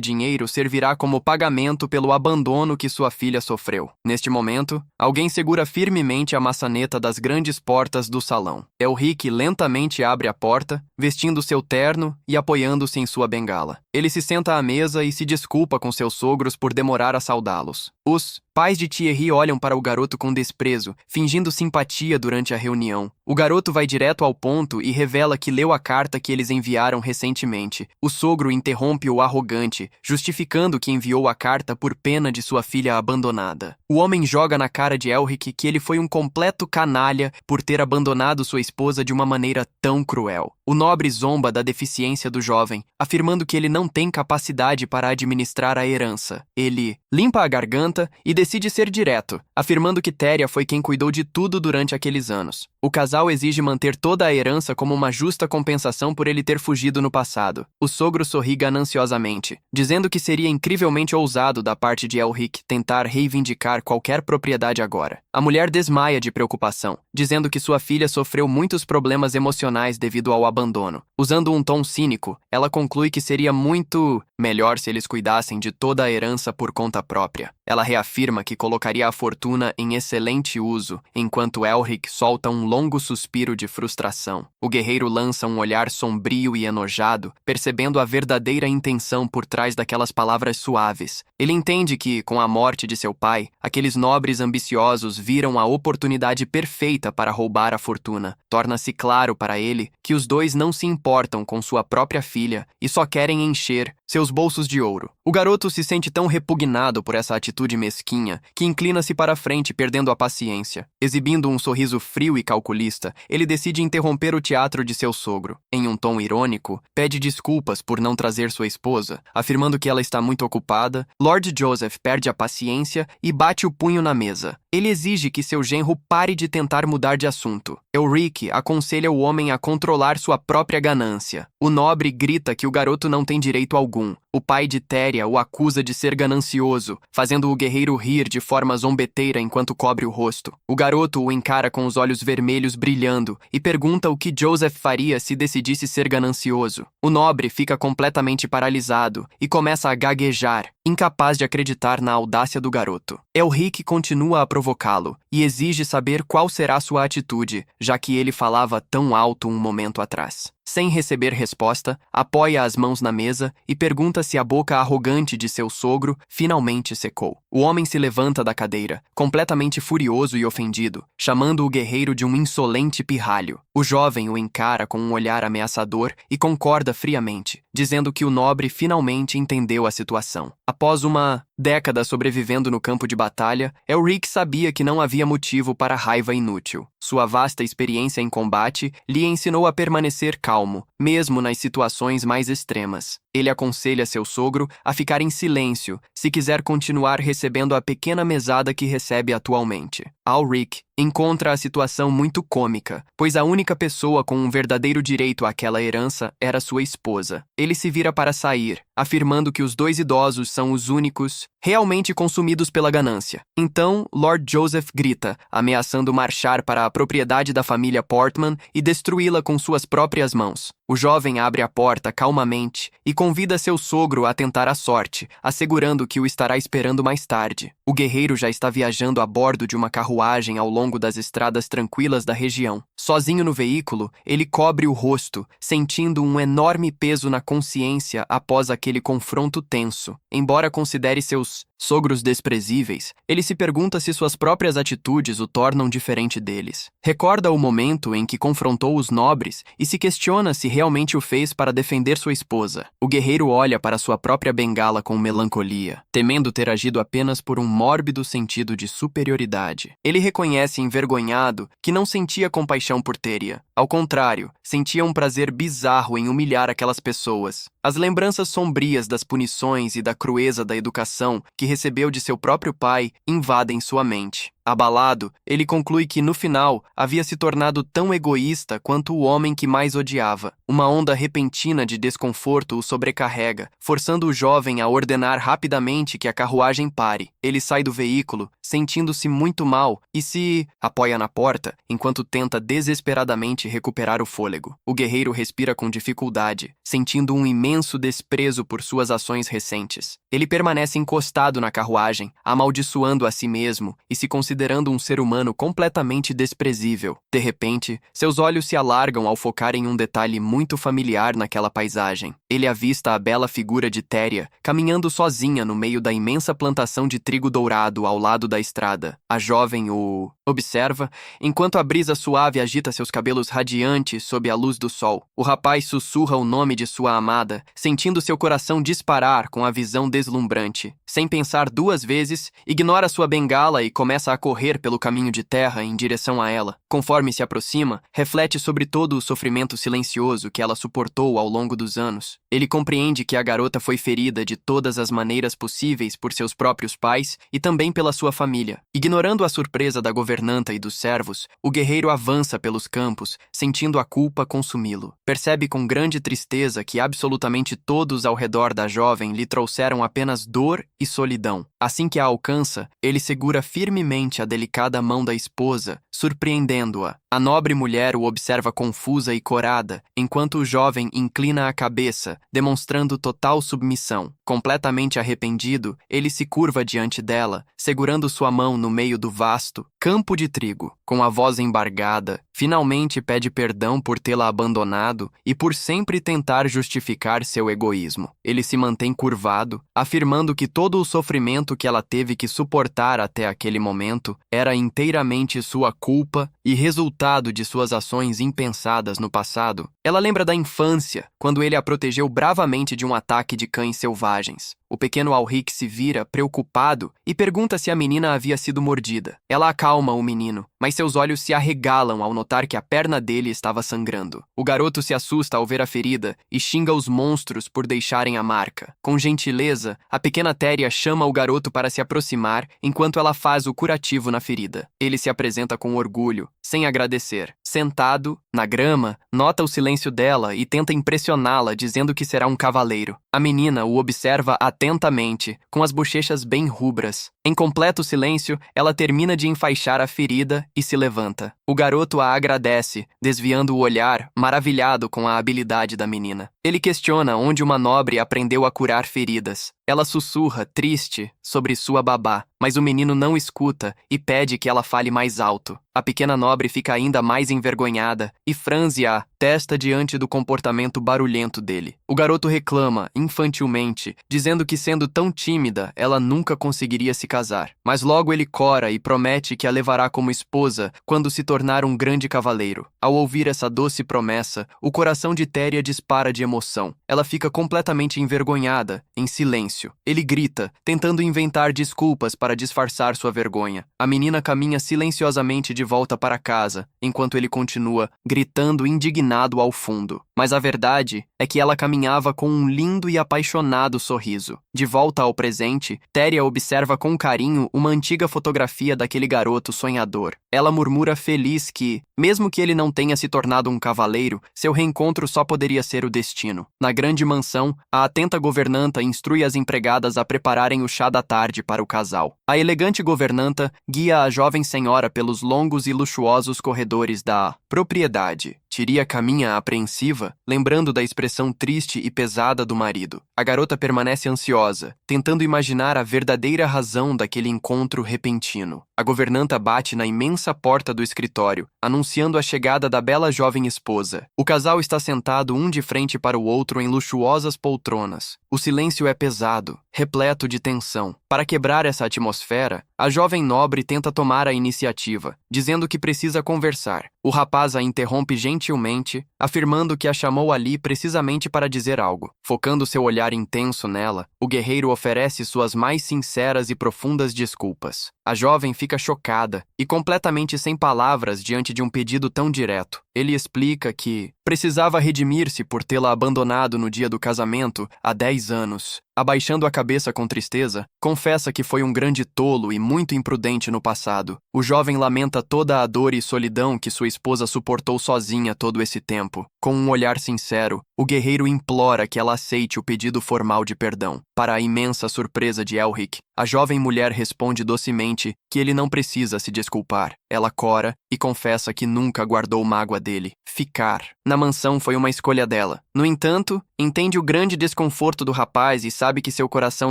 S1: dinheiro servirá como pagamento pelo abandono que sua filha sofreu. Neste momento, alguém segura firmemente a maçaneta das grandes portas do salão. Elric lentamente abre a porta, vestindo seu terno e apoiando-se em sua bengala. Ele se senta à mesa e se desculpa com seus sogros por demorar a saudá-los. Os pais de Thierry olham para o garoto com desprezo, fingindo simpatia durante a reunião. O garoto vai direto ao ponto e revela que leu a carta que eles enviaram recentemente. O sogro interrompe o arrogante, justificando que enviou a carta por pena de sua filha abandonada. O homem joga na cara de Elric que ele foi um completo canalha por ter abandonado sua esposa de uma maneira tão cruel. O nobre zomba da deficiência do jovem, afirmando que ele não tem capacidade para administrar a herança. Ele limpa a garganta e decide ser direto, afirmando que Téria foi quem cuidou de tudo durante aqueles anos. O casal exige manter toda a herança como uma justa compensação por ele ter fugido no passado. O sogro sorri gananciosamente, dizendo que seria incrivelmente ousado da parte de Elric tentar reivindicar qualquer propriedade agora. A mulher desmaia de preocupação, dizendo que sua filha sofreu muitos problemas emocionais devido ao abandono. Usando um tom cínico, ela conclui que seria muito melhor se eles cuidassem de toda a herança por conta própria. Ela reafirma que colocaria a fortuna em excelente uso, enquanto Elric solta um longo suspiro de frustração. O guerreiro lança um olhar sombrio e enojado, percebendo a verdadeira intenção por trás daquelas palavras suaves. Ele entende que, com a morte de seu pai, aqueles nobres ambiciosos viram a oportunidade perfeita para roubar a fortuna. Torna-se claro para ele que os dois não se importam com sua própria filha e só querem encher seus bolsos de ouro. O garoto se sente tão repugnado por essa atitude mesquinha que inclina-se para a frente, perdendo a paciência. Exibindo um sorriso frio e calculista, ele decide interromper o teatro de seu sogro. Em um tom irônico, pede desculpas por não trazer sua esposa, afirmando que ela está muito ocupada. Lord Joseph perde a paciência e bate o punho na mesa. Ele exige que seu genro pare de tentar mudar de assunto. Elric aconselha o homem a controlar sua própria ganância. O nobre grita que o garoto não tem direito algum. O pai de Téria o acusa de ser ganancioso, fazendo o guerreiro rir de forma zombeteira enquanto cobre o rosto. O garoto o encara com os olhos vermelhos brilhando e pergunta o que Joseph faria se decidisse ser ganancioso. O nobre fica completamente paralisado e começa a gaguejar, incapaz de acreditar na audácia do garoto. Elric continua a provocá-lo e exige saber qual será sua atitude, já que ele falava tão alto um momento atrás. Sem receber resposta, apoia as mãos na mesa e pergunta se a boca arrogante de seu sogro finalmente secou. O homem se levanta da cadeira, completamente furioso e ofendido, chamando o guerreiro de um insolente pirralho. O jovem o encara com um olhar ameaçador e concorda friamente, dizendo que o nobre finalmente entendeu a situação. Após uma década sobrevivendo no campo de batalha, Elric sabia que não havia motivo para raiva inútil. Sua vasta experiência em combate lhe ensinou a permanecer calmo, mesmo nas situações mais extremas. Ele aconselha seu sogro a ficar em silêncio se quiser continuar recebendo a pequena mesada que recebe atualmente. Ulrich encontra a situação muito cômica, pois a única pessoa com um verdadeiro direito àquela herança era sua esposa. Ele se vira para sair, afirmando que os dois idosos são os únicos realmente consumidos pela ganância. Então, Lord Joseph grita, ameaçando marchar para a propriedade da família Portman e destruí-la com suas próprias mãos. O jovem abre a porta calmamente e convida seu sogro a tentar a sorte, assegurando que o estará esperando mais tarde. O guerreiro já está viajando a bordo de uma carruagem ao longo das estradas tranquilas da região. Sozinho no veículo, ele cobre o rosto, sentindo um enorme peso na consciência após aquele confronto tenso. Embora considere seus sogros desprezíveis, ele se pergunta se suas próprias atitudes o tornam diferente deles. Recorda o momento em que confrontou os nobres e se questiona se realmente o fez para defender sua esposa. O guerreiro olha para sua própria bengala com melancolia, temendo ter agido apenas por um mórbido sentido de superioridade. Ele reconhece envergonhado que não sentia compaixão por Teria. Ao contrário, sentia um prazer bizarro em humilhar aquelas pessoas. As lembranças sombrias das punições e da crueza da educação que recebeu de seu próprio pai invadem sua mente. Abalado, ele conclui que, no final, havia se tornado tão egoísta quanto o homem que mais odiava. Uma onda repentina de desconforto o sobrecarrega, forçando o jovem a ordenar rapidamente que a carruagem pare. Ele sai do veículo, sentindo-se muito mal, e se apoia na porta, enquanto tenta desesperadamente recuperar o fôlego. O guerreiro respira com dificuldade, sentindo um imenso desprezo por suas ações recentes. Ele permanece encostado na carruagem, amaldiçoando a si mesmo e se considerando um ser humano completamente desprezível. De repente, seus olhos se alargam ao focar em um detalhe muito familiar naquela paisagem. Ele avista a bela figura de Teria caminhando sozinha no meio da imensa plantação de trigo dourado ao lado da estrada. A jovem o observa, enquanto a brisa suave agita seus cabelos radiantes sob a luz do sol. O rapaz sussurra o nome de sua amada, sentindo seu coração disparar com a visão deslumbrante. Sem pensar duas vezes, ignora sua bengala e começa a correr pelo caminho de terra em direção a ela. Conforme se aproxima, reflete sobre todo o sofrimento silencioso que ela suportou ao longo dos anos. Ele compreende que a garota foi ferida de todas as maneiras possíveis por seus próprios pais e também pela sua família. Ignorando a surpresa da governanta e dos servos, o guerreiro avança pelos campos, sentindo a culpa consumi-lo. Percebe com grande tristeza que absolutamente todos ao redor da jovem lhe trouxeram apenas dor e solidão. Assim que a alcança, ele segura firmemente a delicada mão da esposa, surpreendendo-a. A nobre mulher o observa confusa e corada, enquanto o jovem inclina a cabeça, demonstrando total submissão. Completamente arrependido, ele se curva diante dela, segurando sua mão no meio do vasto campo de trigo. Com a voz embargada, finalmente pede perdão por tê-la abandonado e por sempre tentar justificar seu egoísmo. Ele se mantém curvado, afirmando que todo o sofrimento que ela teve que suportar até aquele momento era inteiramente sua culpa e resultado de suas ações impensadas no passado. Ela lembra da infância, quando ele a protegeu bravamente de um ataque de cães selvagens. O pequeno Ulrich se vira, preocupado, e pergunta se a menina havia sido mordida. Ela acalma o menino, mas seus olhos se arregalam ao notar que a perna dele estava sangrando. O garoto se assusta ao ver a ferida e xinga os monstros por deixarem a marca. Com gentileza, a pequena Teria chama o garoto para se aproximar enquanto ela faz o curativo na ferida. Ele se apresenta com orgulho, sem agradecer. Sentado, na grama, nota o silêncio dela e tenta impressioná-la dizendo que será um cavaleiro. A menina o observa atentamente, com as bochechas bem rubras. Em completo silêncio, ela termina de enfaixar a ferida e se levanta. O garoto a agradece, desviando o olhar, maravilhado com a habilidade da menina. Ele questiona onde uma nobre aprendeu a curar feridas. Ela sussurra, triste, sobre sua babá, mas o menino não escuta e pede que ela fale mais alto. A pequena nobre fica ainda mais envergonhada e franze a testa diante do comportamento barulhento dele. O garoto reclama, infantilmente, dizendo que sendo tão tímida, ela nunca conseguiria se casar. Mas logo ele cora e promete que a levará como esposa quando se tornar um grande cavaleiro. Ao ouvir essa doce promessa, o coração de Teria dispara de emoção. Ela fica completamente envergonhada, em silêncio. Ele grita, tentando inventar desculpas para disfarçar sua vergonha. A menina caminha silenciosamente de volta para casa, enquanto ele continua, gritando indignado inclinado ao fundo. Mas a verdade é que ela caminhava com um lindo e apaixonado sorriso. De volta ao presente, Téria observa com carinho uma antiga fotografia daquele garoto sonhador. Ela murmura feliz que, mesmo que ele não tenha se tornado um cavaleiro, seu reencontro só poderia ser o destino. Na grande mansão, a atenta governanta instrui as empregadas a prepararem o chá da tarde para o casal. A elegante governanta guia a jovem senhora pelos longos e luxuosos corredores da propriedade. Tiria caminha apreensiva, lembrando da expressão triste e pesada do marido. A garota permanece ansiosa, tentando imaginar a verdadeira razão daquele encontro repentino. A governanta bate na imensa porta do escritório, anunciando a chegada da bela jovem esposa. O casal está sentado um de frente para o outro em luxuosas poltronas. O silêncio é pesado, repleto de tensão. Para quebrar essa atmosfera, a jovem nobre tenta tomar a iniciativa, dizendo que precisa conversar. O rapaz a interrompe gentilmente, afirmando que a chamou ali precisamente para dizer algo. Focando seu olhar intenso nela, o guerreiro oferece suas mais sinceras e profundas desculpas. A jovem fica chocada e completamente sem palavras diante de um pedido tão direto. Ele explica que precisava redimir-se por tê-la abandonado no dia do casamento há 10 anos. Abaixando a cabeça com tristeza, confessa que foi um grande tolo e muito imprudente no passado. O jovem lamenta toda a dor e solidão que sua esposa suportou sozinha todo esse tempo. Com um olhar sincero, o guerreiro implora que ela aceite o pedido formal de perdão. Para a imensa surpresa de Elric, a jovem mulher responde docemente que ele não precisa se desculpar. Ela cora e confessa que nunca guardou mágoa dele. Ficar na mansão foi uma escolha dela. No entanto, entende o grande desconforto do rapaz e sabe que seu coração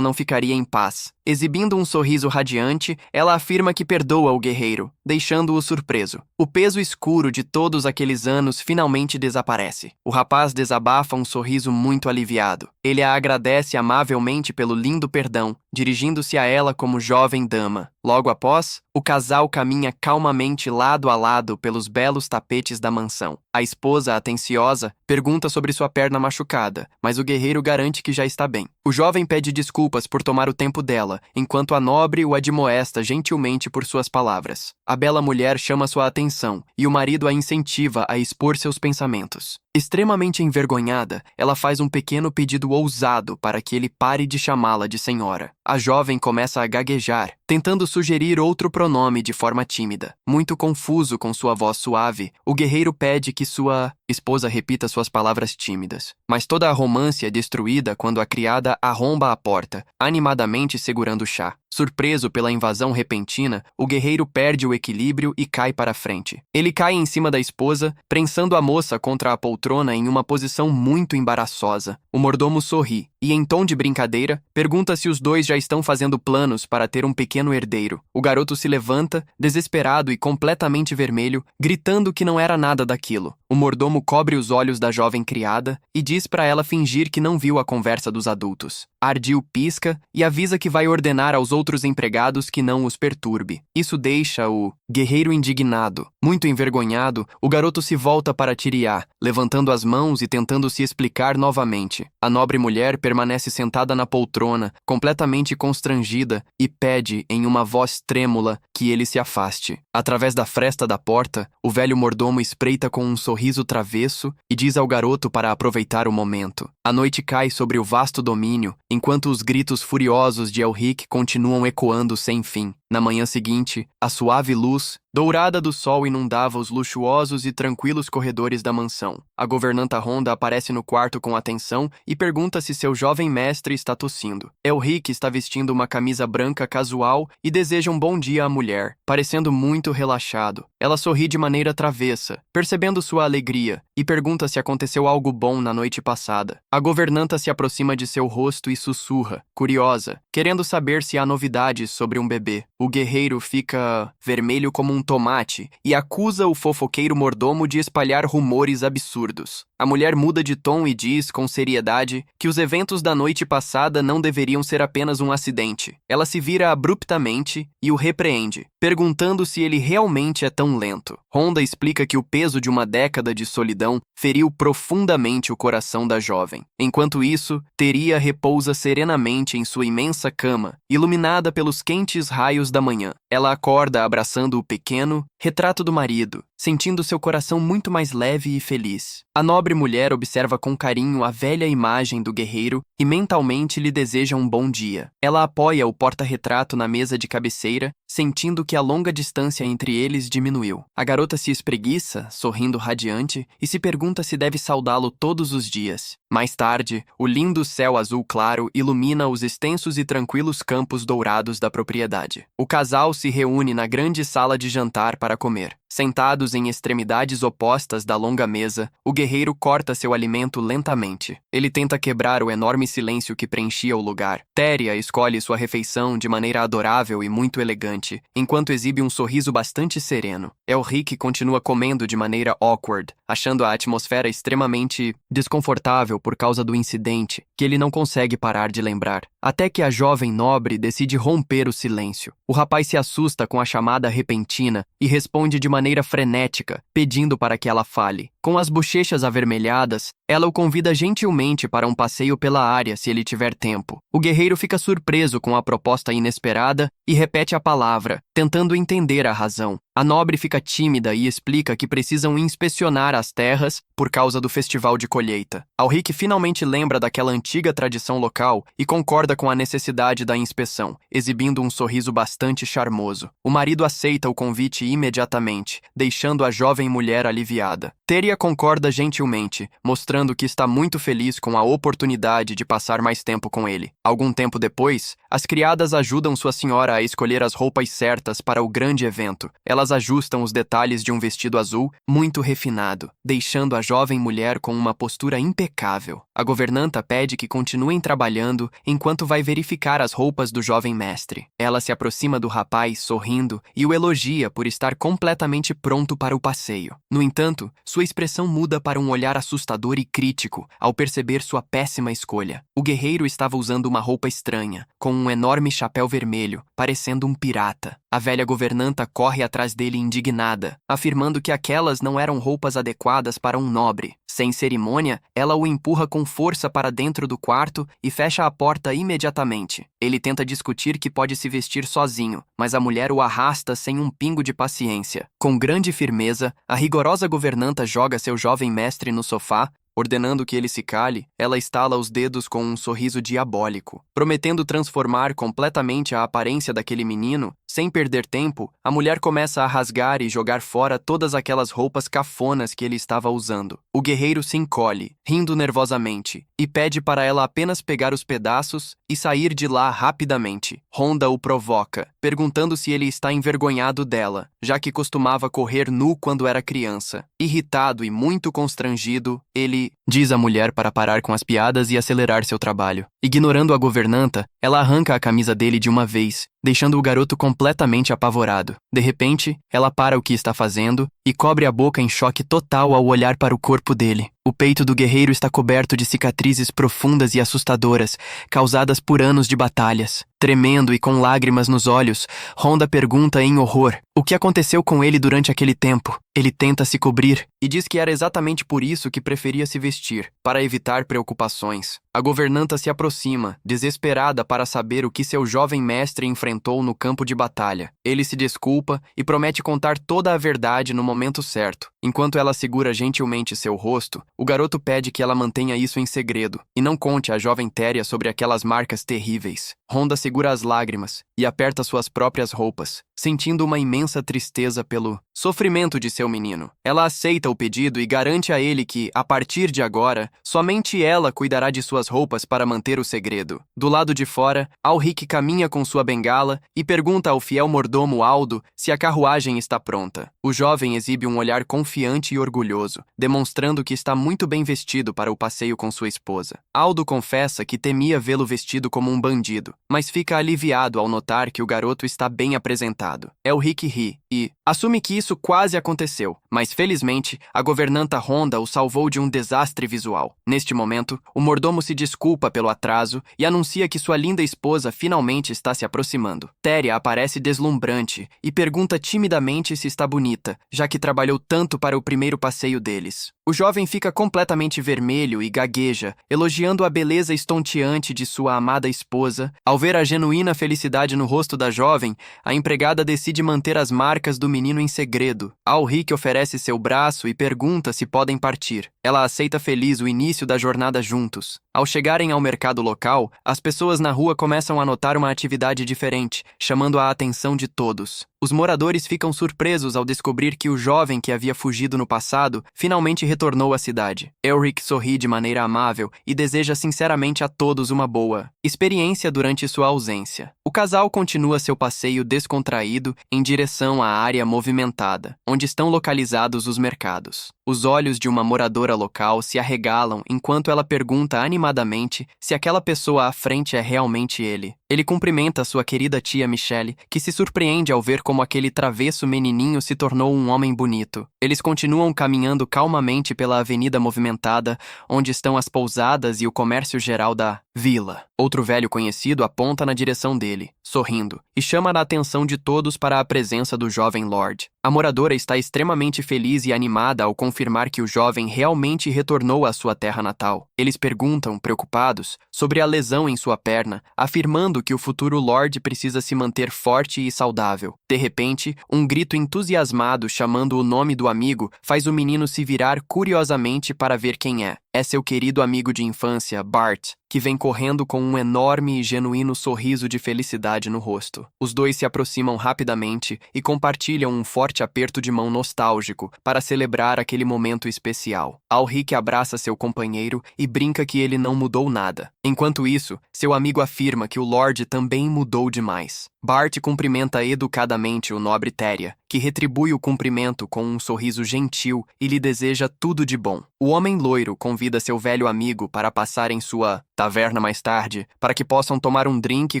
S1: não ficaria em paz. Exibindo um sorriso radiante, ela afirma que perdoa o guerreiro, deixando-o surpreso. O peso escuro de todos aqueles anos finalmente desaparece. O rapaz desabafa um sorriso muito aliviado. Ele a agradece amavelmente pelo lindo perdão, dirigindo-se a ela como jovem dama. Logo após, o casal caminha calmamente lado a lado pelos belos tapetes da mansão. A esposa, atenciosa, pergunta sobre sua perna machucada, mas o guerreiro garante que já está bem. O jovem pede desculpas por tomar o tempo dela, enquanto a nobre o admoesta gentilmente por suas palavras. A bela mulher chama sua atenção e o marido a incentiva a expor seus pensamentos. Extremamente envergonhada, ela faz um pequeno pedido ousado para que ele pare de chamá-la de senhora. A jovem começa a gaguejar, tentando sugerir outro pronome de forma tímida. Muito confuso com sua voz suave, o guerreiro pede que sua esposa repita suas palavras tímidas. Mas toda a romance é destruída quando a criada arromba a porta, animadamente segurando o chá. Surpreso pela invasão repentina, o guerreiro perde o equilíbrio e cai para frente. Ele cai em cima da esposa, prensando a moça contra a poltrona em uma posição muito embaraçosa. O mordomo sorri e, em tom de brincadeira, pergunta se os dois já estão fazendo planos para ter um pequeno herdeiro. O garoto se levanta, desesperado e completamente vermelho, gritando que não era nada daquilo. O mordomo cobre os olhos da jovem criada e diz para ela fingir que não viu a conversa dos adultos. Ardil pisca e avisa que vai ordenar aos outros empregados que não os perturbe. Isso deixa o guerreiro indignado. Muito envergonhado, o garoto se volta para Tiriá, levantando as mãos e tentando se explicar novamente. A nobre mulher permanece sentada na poltrona, completamente constrangida, e pede, em uma voz trêmula, que ele se afaste. Através da fresta da porta, o velho mordomo espreita com um sorriso travesso e diz ao garoto para aproveitar o momento. A noite cai sobre o vasto domínio, enquanto os gritos furiosos de Elric continuam ecoando sem fim. Na manhã seguinte, a suave luz dourada do sol inundava os luxuosos e tranquilos corredores da mansão. A governanta Ronda aparece no quarto com atenção e pergunta se seu jovem mestre está tossindo. Elric está vestindo uma camisa branca casual e deseja um bom dia à mulher, parecendo muito relaxado. Ela sorri de maneira travessa, percebendo sua alegria, e pergunta se aconteceu algo bom na noite passada. A governanta se aproxima de seu rosto e sussurra, curiosa, querendo saber se há novidades sobre um bebê. O guerreiro fica vermelho como um tomate e acusa o fofoqueiro mordomo de espalhar rumores absurdos. A mulher muda de tom e diz, com seriedade, que os eventos da noite passada não deveriam ser apenas um acidente. Ela se vira abruptamente e o repreende, perguntando se ele realmente é tão lento. Ronda explica que o peso de uma década de solidão feriu profundamente o coração da jovem. Enquanto isso, Teria repousa serenamente em sua imensa cama, iluminada pelos quentes raios da manhã. Ela acorda abraçando o pequeno retrato do marido, sentindo seu coração muito mais leve e feliz. A nobre mulher observa com carinho a velha imagem do guerreiro e mentalmente lhe deseja um bom dia. Ela apoia o porta-retrato na mesa de cabeceira, sentindo que a longa distância entre eles diminuiu. A garota se espreguiça, sorrindo radiante, e se pergunta se deve saudá-lo todos os dias. Mais tarde, o lindo céu azul claro ilumina os extensos e tranquilos campos dourados da propriedade. O casal se reúne na grande sala de jantar para comer. Sentados em extremidades opostas da longa mesa, o guerreiro corta seu alimento lentamente. Ele tenta quebrar o enorme silêncio que preenchia o lugar. Téria escolhe sua refeição de maneira adorável e muito elegante, enquanto exibe um sorriso bastante sereno. Elric continua comendo de maneira awkward, achando a atmosfera extremamente desconfortável por causa do incidente, que ele não consegue parar de lembrar. Até que a jovem nobre decide romper o silêncio. O rapaz se assusta com a chamada repentina e responde de maneira frenética, pedindo para que ela fale. Com as bochechas avermelhadas, ela o convida gentilmente para um passeio pela área se ele tiver tempo. O guerreiro fica surpreso com a proposta inesperada e repete a palavra, tentando entender a razão. A nobre fica tímida e explica que precisam inspecionar as terras por causa do festival de colheita. Elric finalmente lembra daquela antiga tradição local e concorda com a necessidade da inspeção, exibindo um sorriso bastante charmoso. O marido aceita o convite imediatamente, deixando a jovem mulher aliviada. Téria concorda gentilmente, mostrando que está muito feliz com a oportunidade de passar mais tempo com ele. Algum tempo depois, as criadas ajudam sua senhora a escolher as roupas certas para o grande evento. Elas ajustam os detalhes de um vestido azul muito refinado, deixando a jovem mulher com uma postura impecável. A governanta pede que continuem trabalhando enquanto vai verificar as roupas do jovem mestre. Ela se aproxima do rapaz sorrindo e o elogia por estar completamente pronto para o passeio. No entanto, sua expressão muda para um olhar assustador e crítico ao perceber sua péssima escolha. O guerreiro estava usando uma roupa estranha, com um enorme chapéu vermelho, parecendo um pirata. A velha governanta corre atrás dele indignada, afirmando que aquelas não eram roupas adequadas para um nobre. Sem cerimônia, ela o empurra com força para dentro do quarto e fecha a porta imediatamente. Ele tenta discutir que pode se vestir sozinho, mas a mulher o arrasta sem um pingo de paciência. Com grande firmeza, a rigorosa governanta joga seu jovem mestre no sofá, ordenando que ele se cale. Ela estala os dedos com um sorriso diabólico, prometendo transformar completamente a aparência daquele menino. Sem perder tempo, a mulher começa a rasgar e jogar fora todas aquelas roupas cafonas que ele estava usando. O guerreiro se encolhe, rindo nervosamente, e pede para ela apenas pegar os pedaços e sair de lá rapidamente. Honda o provoca, perguntando se ele está envergonhado dela, já que costumava correr nu quando era criança. Irritado e muito constrangido, ele diz à mulher para parar com as piadas e acelerar seu trabalho. Ignorando a governanta, ela arranca a camisa dele de uma vez, deixando o garoto completamente apavorado. De repente, ela para o que está fazendo e cobre a boca em choque total ao olhar para o corpo dele. O peito do guerreiro está coberto de cicatrizes profundas e assustadoras, causadas por anos de batalhas. Tremendo e com lágrimas nos olhos, Honda pergunta em horror o que aconteceu com ele durante aquele tempo. Ele tenta se cobrir e diz que era exatamente por isso que preferia se vestir, para evitar preocupações. A governanta se aproxima, desesperada para saber o que seu jovem mestre enfrentou no campo de batalha. Ele se desculpa e promete contar toda a verdade no momento certo. Enquanto ela segura gentilmente seu rosto, o garoto pede que ela mantenha isso em segredo e não conte à jovem Téria sobre aquelas marcas terríveis. Honda segura as lágrimas e aperta suas próprias roupas, sentindo uma imensa tristeza pelo sofrimento de seu menino. Ela aceita o pedido e garante a ele que, a partir de agora, somente ela cuidará de suas roupas para manter o segredo. Do lado de fora, Elric caminha com sua bengala e pergunta ao fiel mordomo Aldo se a carruagem está pronta. O jovem exibe um olhar confiante e orgulhoso, demonstrando que está muito bem vestido para o passeio com sua esposa. Aldo confessa que temia vê-lo vestido como um bandido, mas fica aliviado ao notar que o garoto está bem apresentado. Elric ri e assume que isso quase aconteceu, mas felizmente a governanta Honda o salvou de um desastre visual. Neste momento, o mordomo se desculpa pelo atraso e anuncia que sua linda esposa finalmente está se aproximando. Téria aparece deslumbrante e pergunta timidamente se está bonita, já que trabalhou tanto para o primeiro passeio deles. O jovem fica completamente vermelho e gagueja, elogiando a beleza estonteante de sua amada esposa. Ao ver a genuína felicidade no rosto da jovem, a empregada decide manter as marcas do menino em segredo. Al-Rick oferece seu braço e pergunta se podem partir. Ela aceita feliz o início da jornada juntos. Ao chegarem ao mercado local, as pessoas na rua começam a notar uma atividade diferente, chamando a atenção de todos. Os moradores ficam surpresos ao descobrir que o jovem que havia fugido no passado finalmente retornou à cidade. Elric sorri de maneira amável e deseja sinceramente a todos uma boa experiência durante sua ausência. O casal continua seu passeio descontraído em direção à área movimentada, onde estão localizados os mercados. Os olhos de uma moradora local se arregalam enquanto ela pergunta animadamente se aquela pessoa à frente é realmente ele. Ele cumprimenta sua querida tia Michelle, que se surpreende ao ver como aquele travesso menininho se tornou um homem bonito. Eles continuam caminhando calmamente pela avenida movimentada, onde estão as pousadas e o comércio geral da vila. Outro velho conhecido aponta na direção dele, sorrindo, e chama a atenção de todos para a presença do jovem Lord. A moradora está extremamente feliz e animada ao confirmar que o jovem realmente retornou à sua terra natal. Eles perguntam, preocupados, sobre a lesão em sua perna, afirmando que o futuro Lord precisa se manter forte e saudável. De repente, um grito entusiasmado chamando o nome do amigo faz o menino se virar curiosamente para ver quem é. É seu querido amigo de infância, Bart, que vem correndo com um enorme e genuíno sorriso de felicidade no rosto. Os dois se aproximam rapidamente e compartilham um forte aperto de mão nostálgico para celebrar aquele momento especial. Al-Rick abraça seu companheiro e brinca que ele não mudou nada. Enquanto isso, seu amigo afirma que o Lord também mudou demais. Bart cumprimenta educadamente o nobre Téria, que retribui o cumprimento com um sorriso gentil e lhe deseja tudo de bom. O homem loiro convida seu velho amigo para passar em sua taverna mais tarde, para que possam tomar um drink e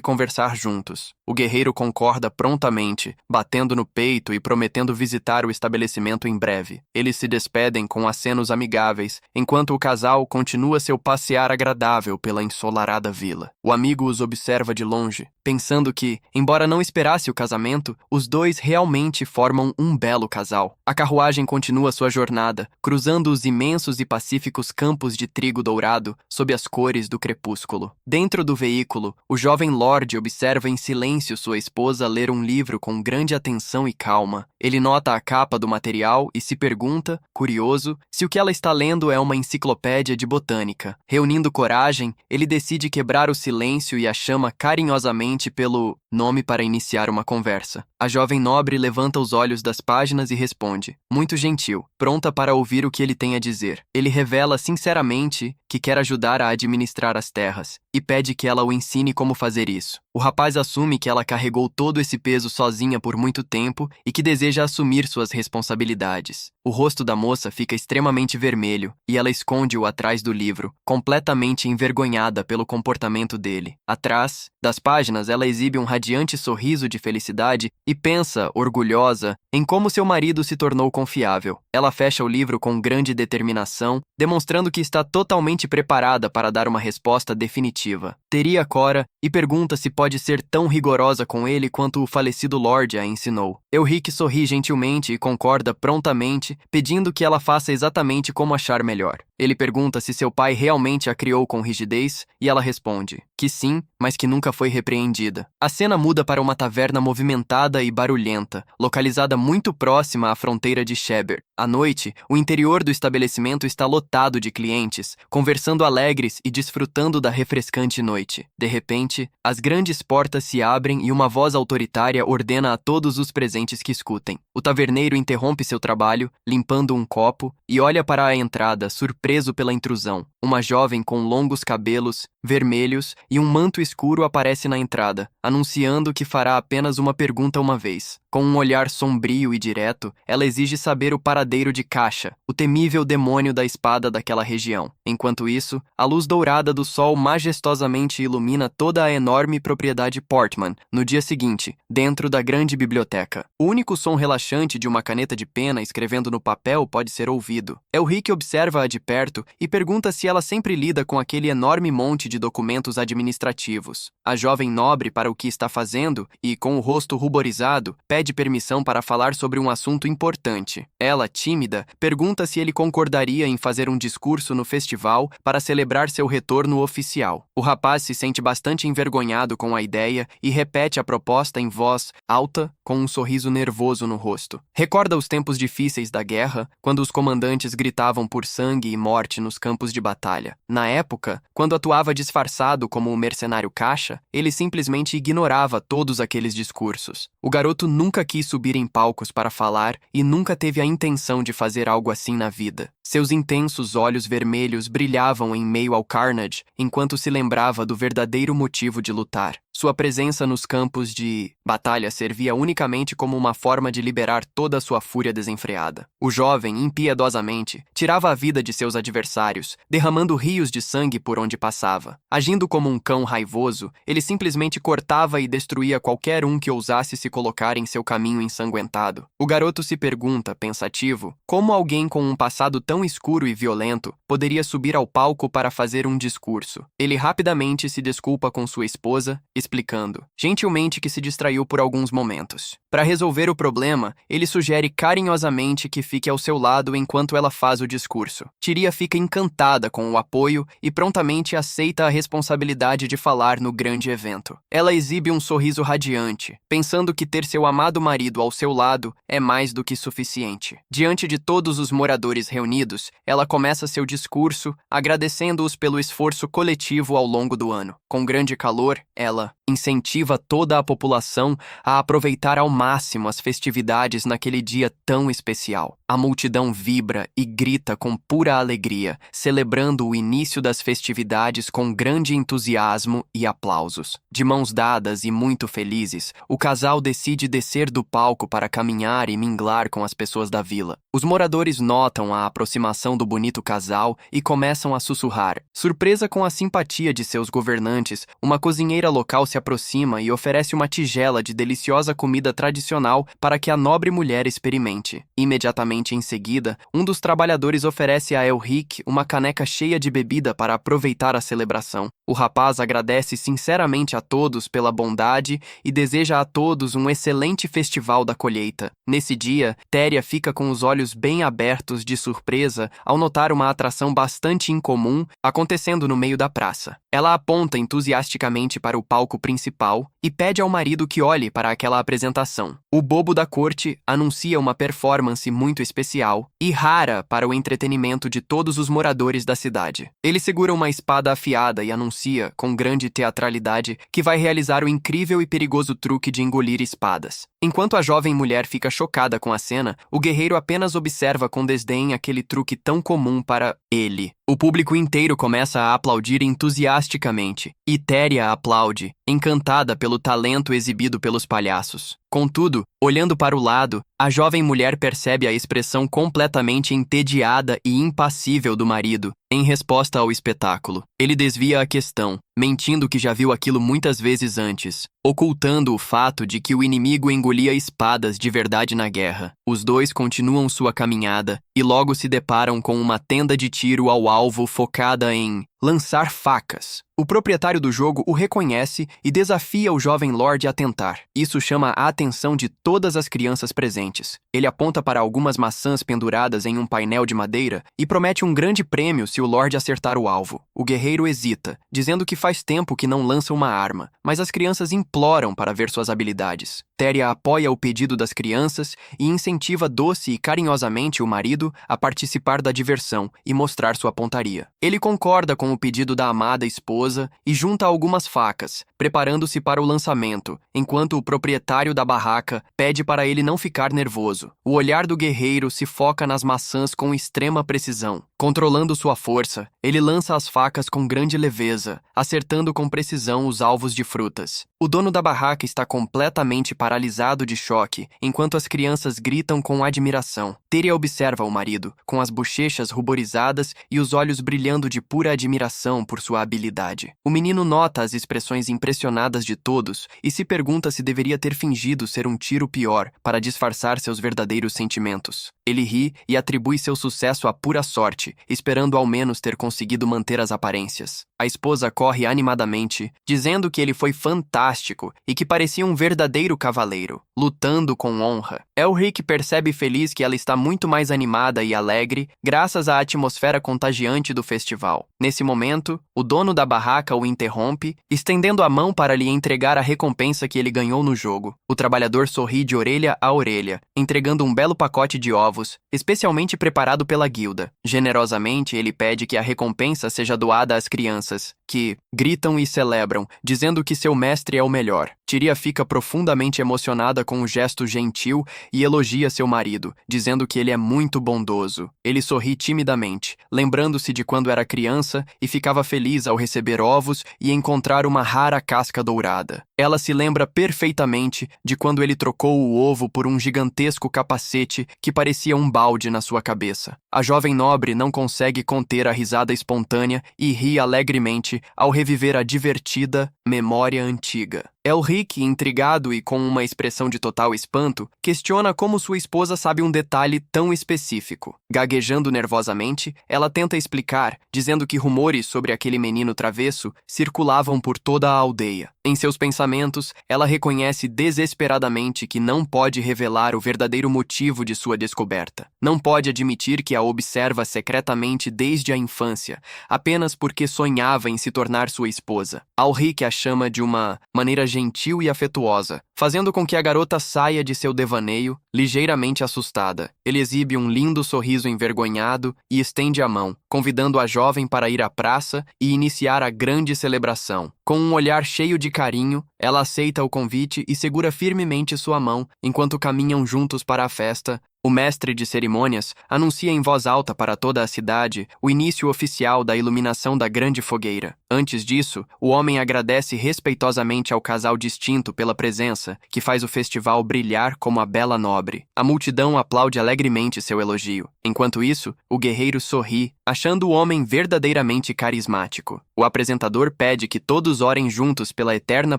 S1: conversar juntos. O guerreiro concorda prontamente, batendo no peito e prometendo visitar o estabelecimento em breve. Eles se despedem com acenos amigáveis, enquanto o casal continua seu passear agradável pela ensolarada vila. O amigo os observa de longe, pensando que, embora não esperasse o casamento, os dois realmente formam um belo casal. A carruagem continua sua jornada, cruzando os imensos e pacíficos campos de trigo dourado sob as cores do crepúsculo. Dentro do veículo, o jovem Lord observa em silêncio sua esposa ler um livro com grande atenção e calma. Ele nota a capa do material e se pergunta, curioso, se o que ela está lendo é uma enciclopédia de botânica. Reunindo coragem, ele decide quebrar o silêncio e a chama carinhosamente pelo nome para iniciar uma conversa. A jovem nobre levanta os olhos das páginas e responde, muito gentil, pronta para ouvir o que ele tem a dizer. Ele revela sinceramente que quer ajudar a administrar as terras e pede que ela o ensine como fazer isso. O rapaz assume que ela carregou todo esse peso sozinha por muito tempo e que deseja assumir suas responsabilidades. O rosto da moça fica extremamente vermelho e ela esconde-o atrás do livro, completamente envergonhada pelo comportamento dele. Atrás das páginas, ela exibe um radiante sorriso de felicidade e pensa, orgulhosa, em como seu marido se tornou confiável. Ela fecha o livro com grande determinação, demonstrando que está totalmente preparada para dar uma resposta definitiva. Teria Cora e pergunta se pode ser tão rigorosa com ele quanto o falecido Lord a ensinou. Elric sorri gentilmente e concorda prontamente, pedindo que ela faça exatamente como achar melhor. Ele pergunta se seu pai realmente a criou com rigidez e ela responde que sim, mas que nunca foi repreendida. A cena muda para uma taverna movimentada e barulhenta, localizada muito próxima à fronteira de Sheber. À noite, o interior do estabelecimento está lotado de clientes, conversando alegres e desfrutando da refrescante noite. De repente, as grandes portas se abrem e uma voz autoritária ordena a todos os presentes que escutem. O taverneiro interrompe seu trabalho, limpando um copo, e olha para a entrada, surpreso pela intrusão. Uma jovem com longos cabelos, vermelhos e um manto escuro aparece na entrada, anunciando que fará apenas uma pergunta uma vez. Com um olhar sombrio e direto, ela exige saber o paradeiro de Kasha, o temível demônio da espada daquela região. Enquanto isso, a luz dourada do sol majestosamente ilumina toda a enorme propriedade Portman, no dia seguinte, dentro da grande biblioteca. O único som relaxante de uma caneta de pena escrevendo no papel pode ser ouvido. Elric observa-a de perto e pergunta se ela sempre lida com aquele enorme monte de documentos administrativos. A jovem nobre para o que está fazendo e, com o rosto ruborizado, pede permissão para falar sobre um assunto importante. Ela, tímida, pergunta se ele concordaria em fazer um discurso no festival para celebrar seu retorno oficial. O rapaz se sente bastante envergonhado com a ideia e repete a proposta em voz alta, com um sorriso nervoso no rosto. Recorda os tempos difíceis da guerra, quando os comandantes gritavam por sangue e morte nos campos de batalha. Na época, quando atuava disfarçado como o mercenário Kasha, ele simplesmente ignorava todos aqueles discursos. O garoto nunca quis subir em palcos para falar e nunca teve a intenção de fazer algo assim na vida. Seus intensos olhos vermelhos brilhavam em meio ao carnage enquanto se lembrava do verdadeiro motivo de lutar. Sua presença nos campos de batalha servia unicamente como uma forma de liberar toda a sua fúria desenfreada. O jovem, impiedosamente, tirava a vida de seus adversários, derramando rios de sangue por onde passava. Agindo como um cão raivoso, ele simplesmente cortava e destruía qualquer um que ousasse se colocar em seu caminho ensanguentado. O garoto se pergunta, pensativo, como alguém com um passado tão escuro e violento poderia subir ao palco para fazer um discurso. Ele rapidamente se desculpa com sua esposa, explicando, gentilmente, que se distraiu por alguns momentos. Para resolver o problema, ele sugere carinhosamente que fique ao seu lado enquanto ela faz o discurso. Tyria fica encantada com o apoio e prontamente aceita a responsabilidade de falar no grande evento. Ela exibe um sorriso radiante, pensando que ter seu amado marido ao seu lado é mais do que suficiente. Diante de todos os moradores reunidos, ela começa seu discurso, agradecendo-os pelo esforço coletivo ao longo do ano. Com grande calor, ela incentiva toda a população a aproveitar ao máximo as festividades naquele dia tão especial. A multidão vibra e grita com pura alegria, celebrando o início das festividades com grande entusiasmo e aplausos. De mãos dadas e muito felizes, o casal decide descer do palco para caminhar e minglar com as pessoas da vila. Os moradores notam a aproximação do bonito casal e começam a sussurrar. Surpresa com a simpatia de seus governantes, uma cozinheira local se aproxima e oferece uma tigela de deliciosa comida tradicional para que a nobre mulher experimente. Imediatamente em seguida, um dos trabalhadores oferece a Elric uma caneca cheia de bebida para aproveitar a celebração. O rapaz agradece sinceramente a todos pela bondade e deseja a todos um excelente festival da colheita. Nesse dia, Tyria fica com os olhos bem abertos de surpresa ao notar uma atração bastante incomum acontecendo no meio da praça. Ela aponta entusiasticamente para o palco principal e pede ao marido que olhe para aquela apresentação. O bobo da corte anuncia uma performance muito especial e rara para o entretenimento de todos os moradores da cidade. Ele segura uma espada afiada e anuncia, com grande teatralidade, que vai realizar o incrível e perigoso truque de engolir espadas. Enquanto a jovem mulher fica chocada com a cena, o guerreiro apenas observa com desdém aquele truque tão comum para ele. O público inteiro começa a aplaudir entusiasticamente, e Tyria aplaude, encantada pelo talento exibido pelos palhaços. Contudo, olhando para o lado, a jovem mulher percebe a expressão completamente entediada e impassível do marido, em resposta ao espetáculo. Ele desvia a questão, mentindo que já viu aquilo muitas vezes antes, ocultando o fato de que o inimigo engolia espadas de verdade na guerra. Os dois continuam sua caminhada e logo se deparam com uma tenda de tiro ao alvo focada em lançar facas. O proprietário do jogo o reconhece e desafia o jovem Lord a tentar. Isso chama a atenção de todas as crianças presentes. Ele aponta para algumas maçãs penduradas em um painel de madeira e promete um grande prêmio se o Lord acertar o alvo. O guerreiro hesita, dizendo que faz tempo que não lança uma arma, mas as crianças imploram para ver suas habilidades. Tyria apoia o pedido das crianças e incentiva doce e carinhosamente o marido a participar da diversão e mostrar sua pontaria. Ele concorda com o pedido da amada esposa e junta algumas facas, preparando-se para o lançamento, enquanto o proprietário da barraca pede para ele não ficar nervoso. O olhar do guerreiro se foca nas maçãs com extrema precisão. Controlando sua força, ele lança as facas com grande leveza, acertando com precisão os alvos de frutas. O dono da barraca está completamente paralisado de choque, enquanto as crianças gritam com admiração. Tyria observa o marido, com as bochechas ruborizadas e os olhos brilhando de pura admiração por sua habilidade. O menino nota as expressões impressionadas de todos e se pergunta se deveria ter fingido ser um tiro pior para disfarçar seus verdadeiros sentimentos. Ele ri e atribui seu sucesso à pura sorte, esperando ao menos ter conseguido manter as aparências. A esposa corre animadamente, dizendo que ele foi fantástico e que parecia um verdadeiro cavaleiro, lutando com honra. Elric percebe feliz que ela está muito mais animada e alegre, graças à atmosfera contagiante do festival. Nesse momento, o dono da barraca o interrompe, estendendo a mão para lhe entregar a recompensa que ele ganhou no jogo. O trabalhador sorri de orelha a orelha, entregando um belo pacote de ovos, especialmente preparado pela guilda. Generosamente, ele pede que a recompensa seja doada às crianças, que gritam e celebram, dizendo que seu mestre é o melhor. Tyria fica profundamente emocionada com o gesto gentil e elogia seu marido, dizendo que ele é muito bondoso. Ele sorri timidamente, lembrando-se de quando era criança e ficava feliz ao receber ovos e encontrar uma rara casca dourada. Ela se lembra perfeitamente de quando ele trocou o ovo por um gigantesco capacete que parecia um balde na sua cabeça. A jovem nobre não consegue conter a risada espontânea e ri alegremente ao reviver a divertida memória antiga. Elric, intrigado e com uma expressão de total espanto, questiona como sua esposa sabe um detalhe tão específico. Gaguejando nervosamente, ela tenta explicar, dizendo que rumores sobre aquele menino travesso circulavam por toda a aldeia. Em seus pensamentos, ela reconhece desesperadamente que não pode revelar o verdadeiro motivo de sua descoberta. Não pode admitir que a observa secretamente desde a infância, apenas porque sonhava em se tornar sua esposa. Elric a chama de uma maneira gentil e afetuosa, fazendo com que a garota saia de seu devaneio, ligeiramente assustada. Ele exibe um lindo sorriso envergonhado e estende a mão, convidando a jovem para ir à praça e iniciar a grande celebração. Com um olhar cheio de carinho, ela aceita o convite e segura firmemente sua mão enquanto caminham juntos para a festa. O mestre de cerimônias anuncia em voz alta para toda a cidade o início oficial da iluminação da grande fogueira. Antes disso, o homem agradece respeitosamente ao casal distinto pela presença, que faz o festival brilhar como a bela nobre. A multidão aplaude alegremente seu elogio. Enquanto isso, o guerreiro sorri, achando o homem verdadeiramente carismático. O apresentador pede que todos orem juntos pela eterna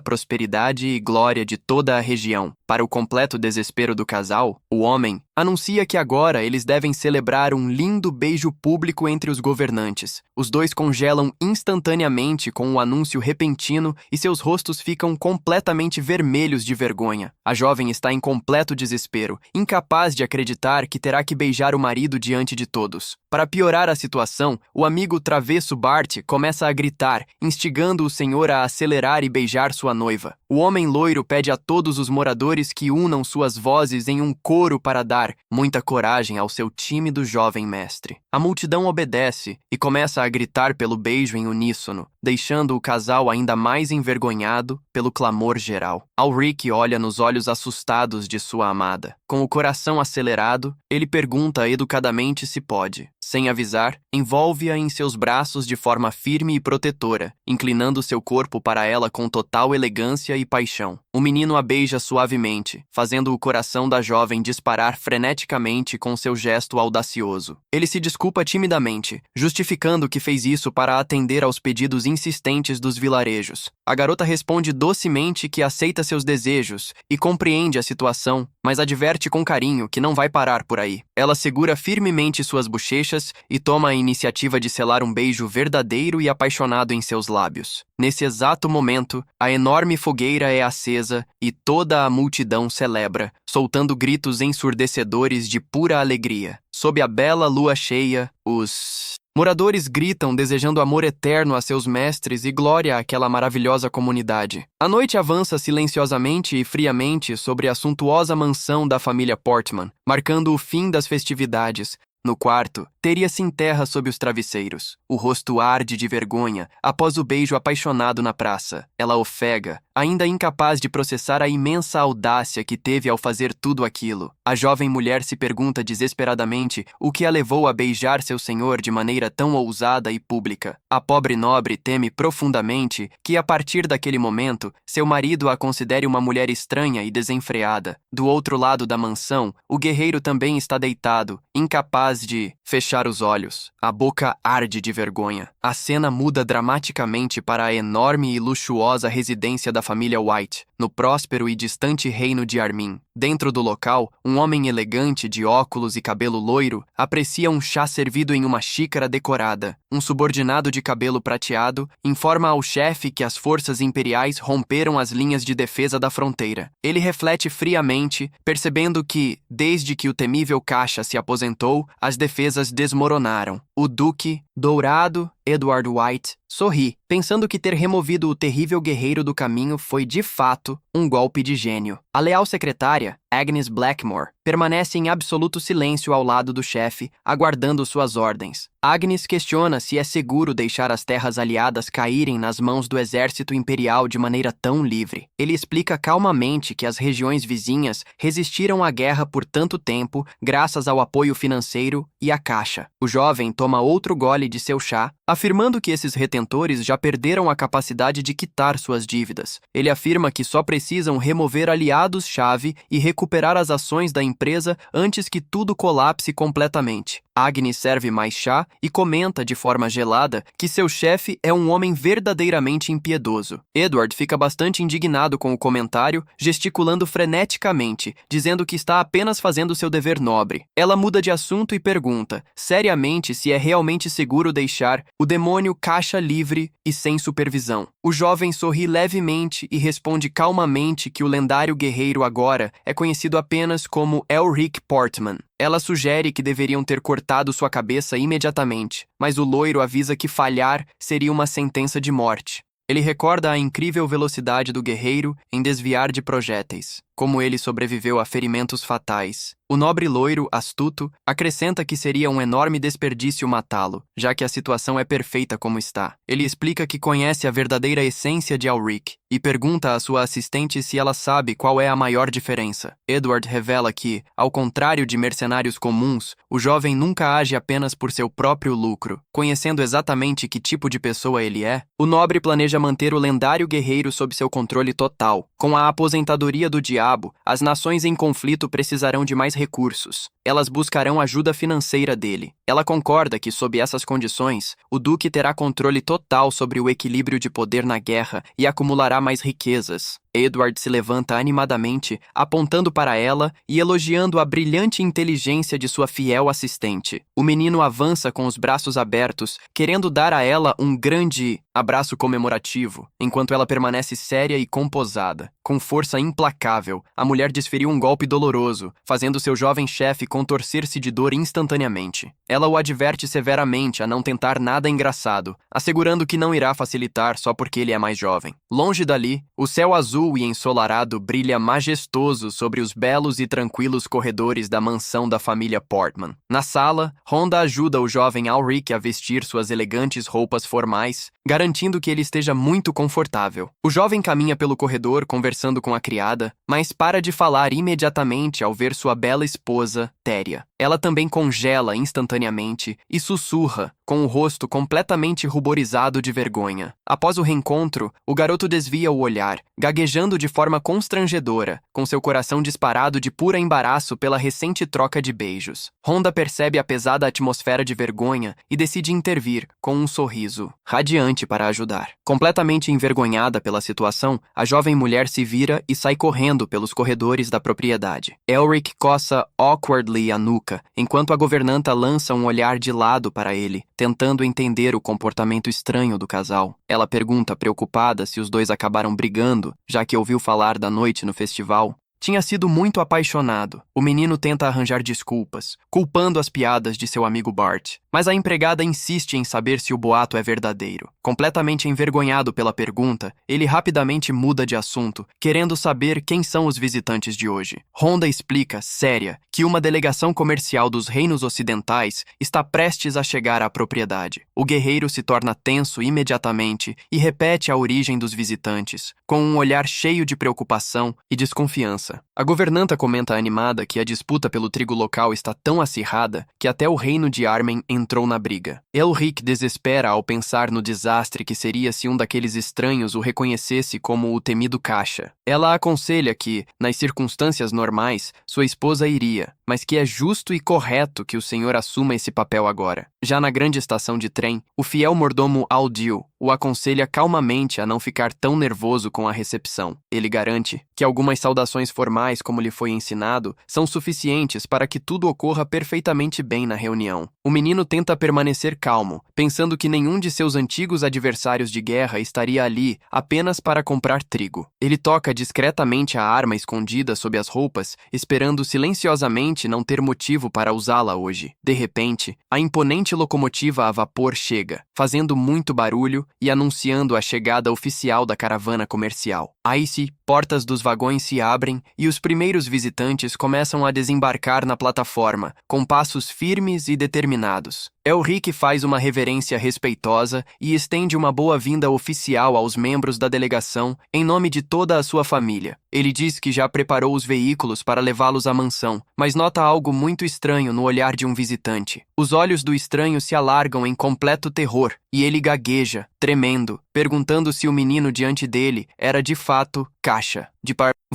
S1: prosperidade e glória de toda a região. Para o completo desespero do casal, o homem anuncia que agora eles devem celebrar um lindo beijo público entre os governantes. Os dois congelam instantaneamente com o anúncio repentino e seus rostos ficam completamente vermelhos de vergonha. A jovem está em completo desespero, incapaz de acreditar que terá que beijar o marido diante de todos. Para piorar a situação, o amigo travesso Bart começa a gritar, instigando o senhor a acelerar e beijar sua noiva. O homem loiro pede a todos os moradores que unam suas vozes em um coro para dar muita coragem ao seu tímido jovem mestre. A multidão obedece e começa a gritar pelo beijo em uníssono, deixando o casal ainda mais envergonhado pelo clamor geral. Elric olha nos olhos assustados de sua amada. Com o coração acelerado, ele pergunta educadamente se pode. Sem avisar, envolve-a em seus braços de forma firme e protetora, inclinando seu corpo para ela com total elegância e paixão. O menino a beija suavemente, fazendo o coração da jovem disparar freneticamente com seu gesto audacioso. Ele se desculpa timidamente, justificando que fez isso para atender aos pedidos insistentes dos vilarejos. A garota responde docemente que aceita seus desejos e compreende a situação, mas adverte com carinho que não vai parar por aí. Ela segura firmemente suas bochechas e toma a iniciativa de selar um beijo verdadeiro e apaixonado em seus lábios. Nesse exato momento, a enorme fogueira é acesa e toda a multidão celebra, soltando gritos ensurdecedores de pura alegria. Sob a bela lua cheia, os moradores gritam desejando amor eterno a seus mestres e glória àquela maravilhosa comunidade. A noite avança silenciosamente e friamente sobre a suntuosa mansão da família Portman, marcando o fim das festividades. No quarto, Teria se enterra sob os travesseiros. O rosto arde de vergonha após o beijo apaixonado na praça. Ela ofega, ainda incapaz de processar a imensa audácia que teve ao fazer tudo aquilo. A jovem mulher se pergunta desesperadamente o que a levou a beijar seu senhor de maneira tão ousada e pública. A pobre nobre teme profundamente que, a partir daquele momento, seu marido a considere uma mulher estranha e desenfreada. Do outro lado da mansão, o guerreiro também está deitado, incapaz de fechar os olhos. A boca arde de vergonha. A cena muda dramaticamente para a enorme e luxuosa residência da família White, no próspero e distante reino de Armin. Dentro do local, um homem elegante de óculos e cabelo loiro aprecia um chá servido em uma xícara decorada. Um subordinado de cabelo prateado informa ao chefe que as forças imperiais romperam as linhas de defesa da fronteira. Ele reflete friamente, percebendo que, desde que o temível Caixa se aposentou, as defesas desmoronaram. O duque, dourado, Edward White, sorri, pensando que ter removido o terrível guerreiro do caminho foi, de fato, um golpe de gênio. A leal secretária, Agnes Blackmore, permanece em absoluto silêncio ao lado do chefe, aguardando suas ordens. Agnes questiona se é seguro deixar as terras aliadas caírem nas mãos do exército imperial de maneira tão livre. Ele explica calmamente que as regiões vizinhas resistiram à guerra por tanto tempo graças ao apoio financeiro e à Caixa. O jovem toma outro gole de seu chá, afirmando que esses retentores já perderam a capacidade de quitar suas dívidas. Ele afirma que só precisam remover aliados-chave e recuperar as ações da empresa antes que tudo colapse completamente. Agnes serve mais chá e comenta de forma gelada que seu chefe é um homem verdadeiramente impiedoso. Edward fica bastante indignado com o comentário, gesticulando freneticamente, dizendo que está apenas fazendo seu dever nobre. Ela muda de assunto e pergunta, seriamente, se é realmente seguro deixar o demônio Caixa livre e sem supervisão. O jovem sorri levemente e responde calmamente que o lendário guerreiro agora é conhecido apenas como Elric Portman. Ela sugere que deveriam ter cortado sua cabeça imediatamente, mas o loiro avisa que falhar seria uma sentença de morte. Ele recorda a incrível velocidade do guerreiro em desviar de projéteis, como ele sobreviveu a ferimentos fatais. O nobre loiro, astuto, acrescenta que seria um enorme desperdício matá-lo, já que a situação é perfeita como está. Ele explica que conhece a verdadeira essência de Elric e pergunta à sua assistente se ela sabe qual é a maior diferença. Edward revela que, ao contrário de mercenários comuns, o jovem nunca age apenas por seu próprio lucro. Conhecendo exatamente que tipo de pessoa ele é, o nobre planeja manter o lendário guerreiro sob seu controle total. Com a aposentadoria do diabo, as nações em conflito precisarão de mais recursos. Elas buscarão ajuda financeira dele. Ela concorda que, sob essas condições, o duque terá controle total sobre o equilíbrio de poder na guerra e acumulará mais riquezas. Edward se levanta animadamente, apontando para ela e elogiando a brilhante inteligência de sua fiel assistente. O menino avança com os braços abertos, querendo dar a ela um grande abraço comemorativo, enquanto ela permanece séria e composada. Com força implacável, a mulher desferiu um golpe doloroso, fazendo seu jovem chefe contorcer-se de dor instantaneamente. Ela o adverte severamente a não tentar nada engraçado, assegurando que não irá facilitar só porque ele é mais jovem. Longe dali, o céu azul e ensolarado brilha majestoso sobre os belos e tranquilos corredores da mansão da família Portman. Na sala, Rhonda ajuda o jovem Elric a vestir suas elegantes roupas formais, garantindo que ele esteja muito confortável. O jovem caminha pelo corredor conversando com a criada, mas para de falar imediatamente ao ver sua bela esposa, Téria. Ela também congela instantaneamente e sussurra, com o rosto completamente ruborizado de vergonha. Após o reencontro, o garoto desvia o olhar, gaguejando de forma constrangedora, com seu coração disparado de puro embaraço pela recente troca de beijos. Rhonda percebe a pesada atmosfera de vergonha e decide intervir, com um sorriso radiante para ajudar. Completamente envergonhada pela situação, a jovem mulher se vira e sai correndo pelos corredores da propriedade. Elric coça awkwardly a nuca, enquanto a governanta lança um olhar de lado para ele, tentando entender o comportamento estranho do casal. Ela pergunta preocupada se os dois acabaram brigando, já que ouviu falar da noite no festival. Tinha sido muito apaixonado. O menino tenta arranjar desculpas, culpando as piadas de seu amigo Bart, mas a empregada insiste em saber se o boato é verdadeiro. Completamente envergonhado pela pergunta, ele rapidamente muda de assunto, querendo saber quem são os visitantes de hoje. Honda explica, séria, que uma delegação comercial dos reinos ocidentais está prestes a chegar à propriedade. O guerreiro se torna tenso imediatamente e repete a origem dos visitantes, com um olhar cheio de preocupação e desconfiança. A governanta comenta animada que a disputa pelo trigo local está tão acirrada que até o reino de Armen entrou na briga. Elric desespera ao pensar no desastre que seria se um daqueles estranhos o reconhecesse como o temido Kasha. Ela aconselha que, nas circunstâncias normais, sua esposa iria, mas que é justo e correto que o senhor assuma esse papel agora. Já na grande estação de trem, o fiel mordomo Aldil o aconselha calmamente a não ficar tão nervoso com a recepção. Ele garante que algumas saudações formais, como lhe foi ensinado, são suficientes para que tudo ocorra perfeitamente bem na reunião. O menino tenta permanecer calmo, pensando que nenhum de seus antigos adversários de guerra estaria ali apenas para comprar trigo. Ele toca discretamente a arma escondida sob as roupas, esperando silenciosamente não ter motivo para usá-la hoje. De repente, a imponente locomotiva a vapor chega, fazendo muito barulho e anunciando a chegada oficial da caravana comercial. Aí, portas dos vagões se abrem e os primeiros visitantes começam a desembarcar na plataforma, com passos firmes e determinados. Elric faz uma reverência respeitosa e estende uma boa-vinda oficial aos membros da delegação em nome de toda a sua família. Ele diz que já preparou os veículos para levá-los à mansão, mas nota algo muito estranho no olhar de um visitante. Os olhos do estranho se alargam em completo terror e ele gagueja, tremendo, perguntando se o menino diante dele era de fato Kasha.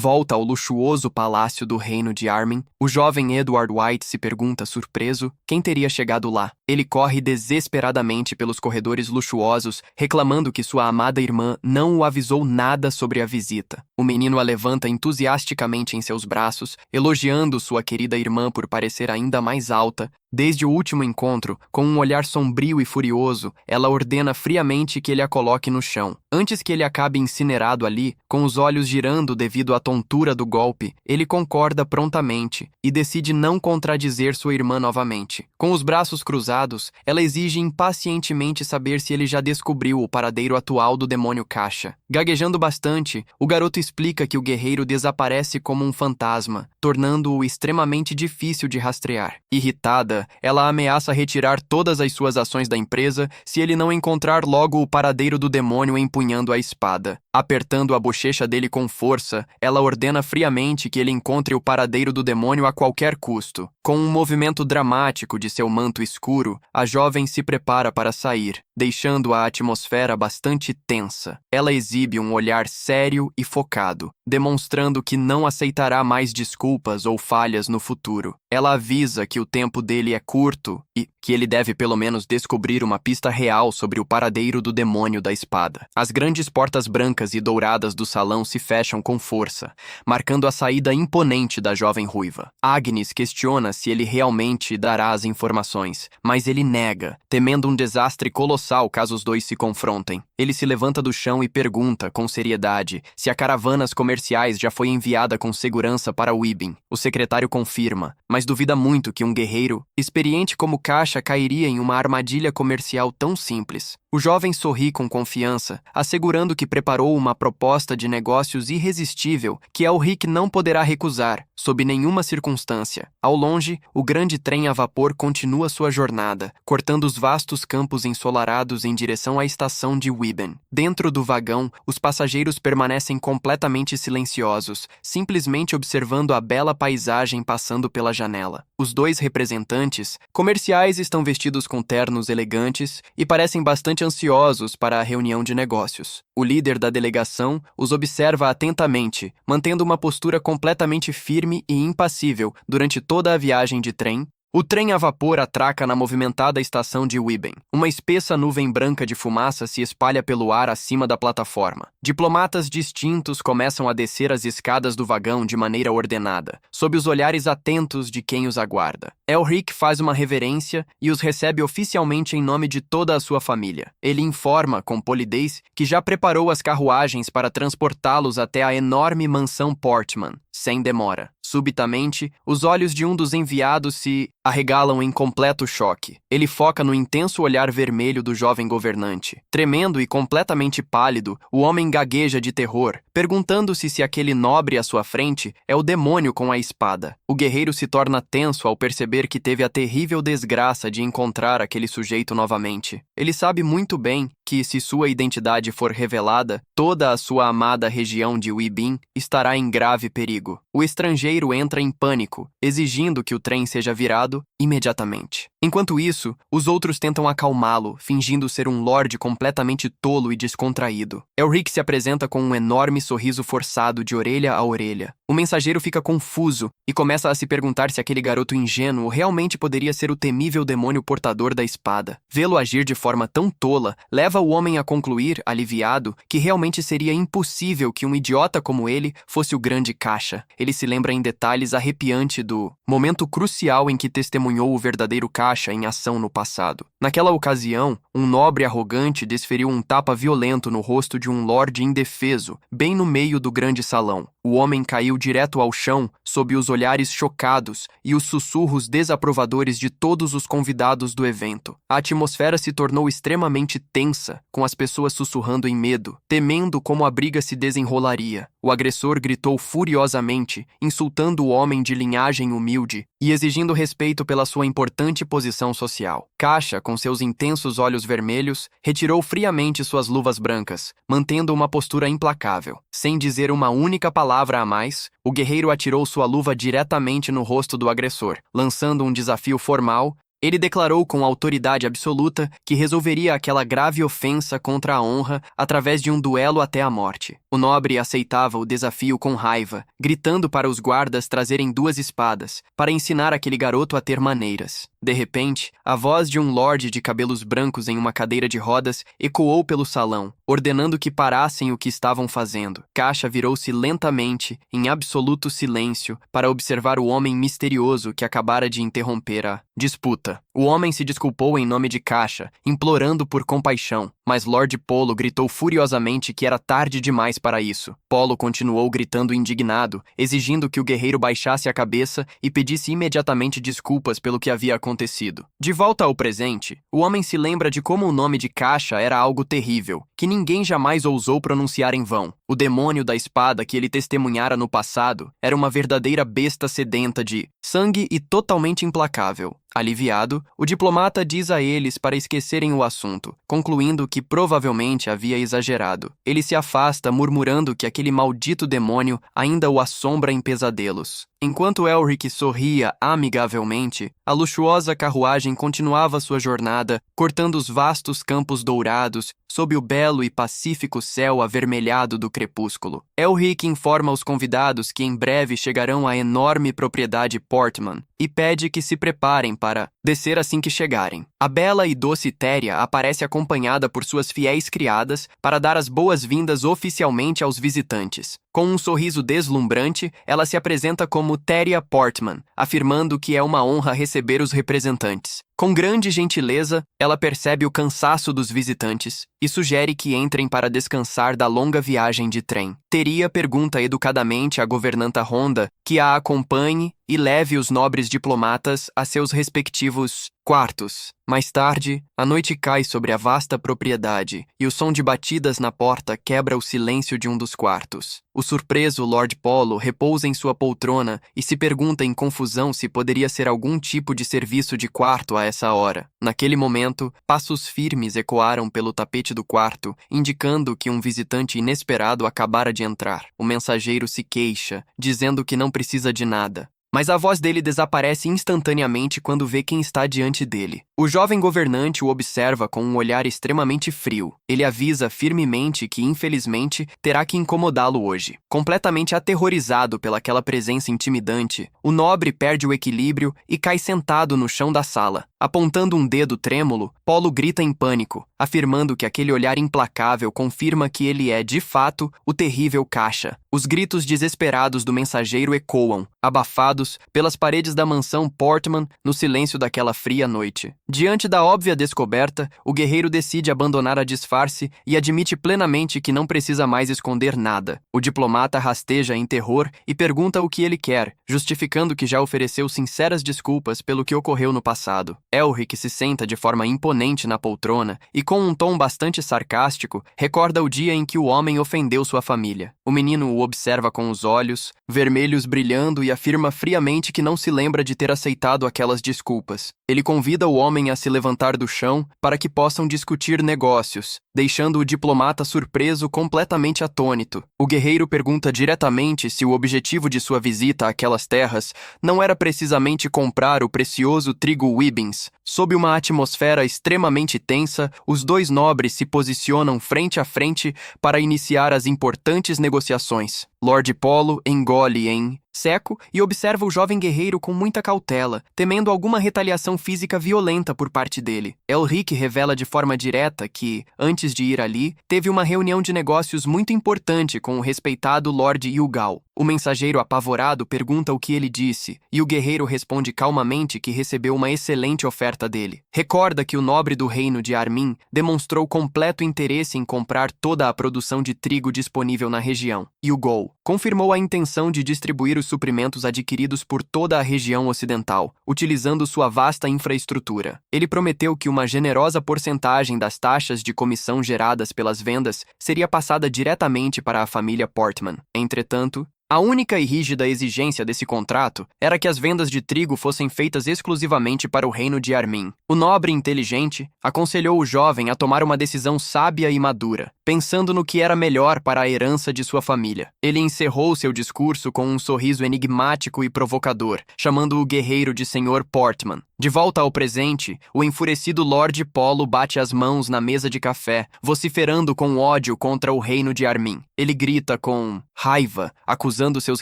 S1: Volta ao luxuoso palácio do reino de Armen, o jovem Edward White se pergunta surpreso quem teria chegado lá. Ele corre desesperadamente pelos corredores luxuosos, reclamando que sua amada irmã não o avisou nada sobre a visita. O menino a levanta entusiasticamente em seus braços, elogiando sua querida irmã por parecer ainda mais alta. Desde o último encontro, com um olhar sombrio e furioso, ela ordena friamente que ele a coloque no chão. Antes que ele acabe incinerado ali, com os olhos girando devido à tontura do golpe, ele concorda prontamente e decide não contradizer sua irmã novamente. Com os braços cruzados, ela exige impacientemente saber se ele já descobriu o paradeiro atual do demônio Kasha. Gaguejando bastante, o garoto explica que o guerreiro desaparece como um fantasma, tornando-o extremamente difícil de rastrear. Irritada, ela ameaça retirar todas as suas ações da empresa se ele não encontrar logo o paradeiro do demônio empunhando a espada. Apertando a bochecha dele com força, ela ordena friamente que ele encontre o paradeiro do demônio a qualquer custo. Com um movimento dramático de seu manto escuro, a jovem se prepara para sair, deixando a atmosfera bastante tensa. Ela exibe um olhar sério e focado, demonstrando que não aceitará mais desculpas ou falhas no futuro. Ela avisa que o tempo dele é curto e que ele deve pelo menos descobrir uma pista real sobre o paradeiro do demônio da espada. As grandes portas brancas e douradas do salão se fecham com força, marcando a saída imponente da jovem ruiva. Agnes questiona se ele realmente dará as informações, mas ele nega, temendo um desastre colossal caso os dois se confrontem. Ele se levanta do chão e pergunta, com seriedade, se a caravanas comerciais já foi enviada com segurança para Wibin. O secretário confirma, mas duvida muito que um guerreiro, experiente como Kasha, cairia em uma armadilha comercial tão simples. O jovem sorri com confiança, assegurando que preparou uma proposta de negócios irresistível que Elric não poderá recusar, sob nenhuma circunstância. Ao longe, o grande trem a vapor continua sua jornada, cortando os vastos campos ensolarados em direção à estação de Wibben. Dentro do vagão, os passageiros permanecem completamente silenciosos, simplesmente observando a bela paisagem passando pela janela. Os dois representantes comerciais estão vestidos com ternos elegantes e parecem bastante ansiosos para a reunião de negócios. O líder da delegação os observa atentamente, mantendo uma postura completamente firme e impassível durante toda a viagem de trem. O trem a vapor atraca na movimentada estação de Wibben. Uma espessa nuvem branca de fumaça se espalha pelo ar acima da plataforma. Diplomatas distintos começam a descer as escadas do vagão de maneira ordenada, sob os olhares atentos de quem os aguarda. Elric faz uma reverência e os recebe oficialmente em nome de toda a sua família. Ele informa, com polidez, que já preparou as carruagens para transportá-los até a enorme mansão Portman. sem demora. Subitamente, os olhos de um dos enviados se arregalam em completo choque. Ele foca no intenso olhar vermelho do jovem governante. Tremendo e completamente pálido, o homem gagueja de terror, perguntando-se se aquele nobre à sua frente é o demônio com a espada. O guerreiro se torna tenso ao perceber que teve a terrível desgraça de encontrar aquele sujeito novamente. Ele sabe muito bem que, se sua identidade for revelada, toda a sua amada região de Weebin estará em grave perigo. O estrangeiro entra em pânico, exigindo que o trem seja virado imediatamente. Enquanto isso, os outros tentam acalmá-lo, fingindo ser um lorde completamente tolo e descontraído. Elric se apresenta com um enorme sorriso forçado de orelha a orelha. O mensageiro fica confuso e começa a se perguntar se aquele garoto ingênuo realmente poderia ser o temível demônio portador da espada. Vê-lo agir de forma tão tola leva o homem a concluir, aliviado, que realmente seria impossível que um idiota como ele fosse o grande Caixa. Ele se lembra em detalhes arrepiante do momento crucial em que testemunhou o verdadeiro Caixa em ação no passado. Naquela ocasião, um nobre arrogante desferiu um tapa violento no rosto de um lorde indefeso, bem no meio do grande salão. O homem caiu direto ao chão, sob os olhares chocados e os sussurros desaprovadores de todos os convidados do evento. A atmosfera se tornou extremamente tensa, com as pessoas sussurrando em medo, temendo como a briga se desenrolaria. O agressor gritou furiosamente, insultando o homem de linhagem humilde e exigindo respeito pela sua importante posição social. Caixa, com seus intensos olhos vermelhos, retirou friamente suas luvas brancas, mantendo uma postura implacável. Sem dizer uma única palavra a mais, o guerreiro atirou sua luva diretamente no rosto do agressor, lançando um desafio formal. Ele declarou com autoridade absoluta que resolveria aquela grave ofensa contra a honra através de um duelo até a morte. O nobre aceitava o desafio com raiva, gritando para os guardas trazerem 2 espadas, para ensinar aquele garoto a ter maneiras. De repente, a voz de um lorde de cabelos brancos em uma cadeira de rodas ecoou pelo salão, ordenando que parassem o que estavam fazendo. Caixa virou-se lentamente, em absoluto silêncio, para observar o homem misterioso que acabara de interromper a disputa. O homem se desculpou em nome de Caixa, implorando por compaixão, mas Lord Polo gritou furiosamente que era tarde demais para isso. Polo continuou gritando indignado, exigindo que o guerreiro baixasse a cabeça e pedisse imediatamente desculpas pelo que havia acontecido. De volta ao presente, o homem se lembra de como o nome de Caixa era algo terrível, que ninguém jamais ousou pronunciar em vão. O demônio da espada que ele testemunhara no passado era uma verdadeira besta sedenta de sangue e totalmente implacável. Aliviado, o diplomata diz a eles para esquecerem o assunto, concluindo que provavelmente havia exagerado. Ele se afasta, murmurando que aquele maldito demônio ainda o assombra em pesadelos. Enquanto Elric sorria amigavelmente, a luxuosa carruagem continuava sua jornada, cortando os vastos campos dourados sob o belo e pacífico céu avermelhado do crepúsculo. Elric informa os convidados que em breve chegarão à enorme propriedade Portman e pede que se preparem para descer assim que chegarem. A bela e doce Téria aparece acompanhada por suas fiéis criadas para dar as boas-vindas oficialmente aos visitantes. Com um sorriso deslumbrante, ela se apresenta como Téria Portman, afirmando que é uma honra receber os representantes. Com grande gentileza, ela percebe o cansaço dos visitantes e sugere que entrem para descansar da longa viagem de trem. Teria pergunta educadamente à governanta Honda que a acompanhe e leve os nobres diplomatas a seus respectivos quartos. Mais tarde, a noite cai sobre a vasta propriedade e o som de batidas na porta quebra o silêncio de um dos quartos. O surpreso Lord Polo repousa em sua poltrona e se pergunta em confusão se poderia ser algum tipo de serviço de quarto a essa hora. Naquele momento, passos firmes ecoaram pelo tapete do quarto, indicando que um visitante inesperado acabara de entrar. O mensageiro se queixa, dizendo que não precisa de nada. Mas a voz dele desaparece instantaneamente quando vê quem está diante dele. O jovem governante o observa com um olhar extremamente frio. Ele avisa firmemente que, infelizmente, terá que incomodá-lo hoje. Completamente aterrorizado pelaquela presença intimidante, o nobre perde o equilíbrio e cai sentado no chão da sala. Apontando um dedo trêmulo, Polo grita em pânico, afirmando que aquele olhar implacável confirma que ele é, de fato, o terrível Caixa. Os gritos desesperados do mensageiro ecoam, abafados, pelas paredes da mansão Portman no silêncio daquela fria noite. Diante da óbvia descoberta, o guerreiro decide abandonar a disfarce e admite plenamente que não precisa mais esconder nada. O diplomata rasteja em terror e pergunta o que ele quer, justificando que já ofereceu sinceras desculpas pelo que ocorreu no passado. Elric se senta de forma imponente na poltrona e, com um tom bastante sarcástico, recorda o dia em que o homem ofendeu sua família. O menino o observa com os olhos, vermelhos brilhando, e afirma friamente que não se lembra de ter aceitado aquelas desculpas. Ele convida o homem a se levantar do chão para que possam discutir negócios, deixando o diplomata surpreso, completamente atônito. O guerreiro pergunta diretamente se o objetivo de sua visita àquelas terras não era precisamente comprar o precioso trigo Wibbins. Sob uma atmosfera extremamente tensa, os dois nobres se posicionam frente a frente para iniciar as importantes negociações. Lord Polo engole em seco e observa o jovem guerreiro com muita cautela, temendo alguma retaliação física violenta por parte dele. Elric revela de forma direta que, antes de ir ali, teve uma reunião de negócios muito importante com o respeitado Lord Yulgal. O mensageiro apavorado pergunta o que ele disse, e o guerreiro responde calmamente que recebeu uma excelente oferta dele. Recorda que o nobre do reino de Armin demonstrou completo interesse em comprar toda a produção de trigo disponível na região. Yulgal confirmou a intenção de distribuir os suprimentos adquiridos por toda a região ocidental, utilizando sua vasta infraestrutura. Ele prometeu que uma generosa porcentagem das taxas de comissão geradas pelas vendas seria passada diretamente para a família Portman. Entretanto, a única e rígida exigência desse contrato era que as vendas de trigo fossem feitas exclusivamente para o reino de Armin. O nobre inteligente aconselhou o jovem a tomar uma decisão sábia e madura, pensando no que era melhor para a herança de sua família. Ele encerrou seu discurso com um sorriso enigmático e provocador, chamando o guerreiro de Sr. Portman. De volta ao presente, o enfurecido Lord Polo bate as mãos na mesa de café, vociferando com ódio contra o reino de Armin. Ele grita com raiva, acusando seus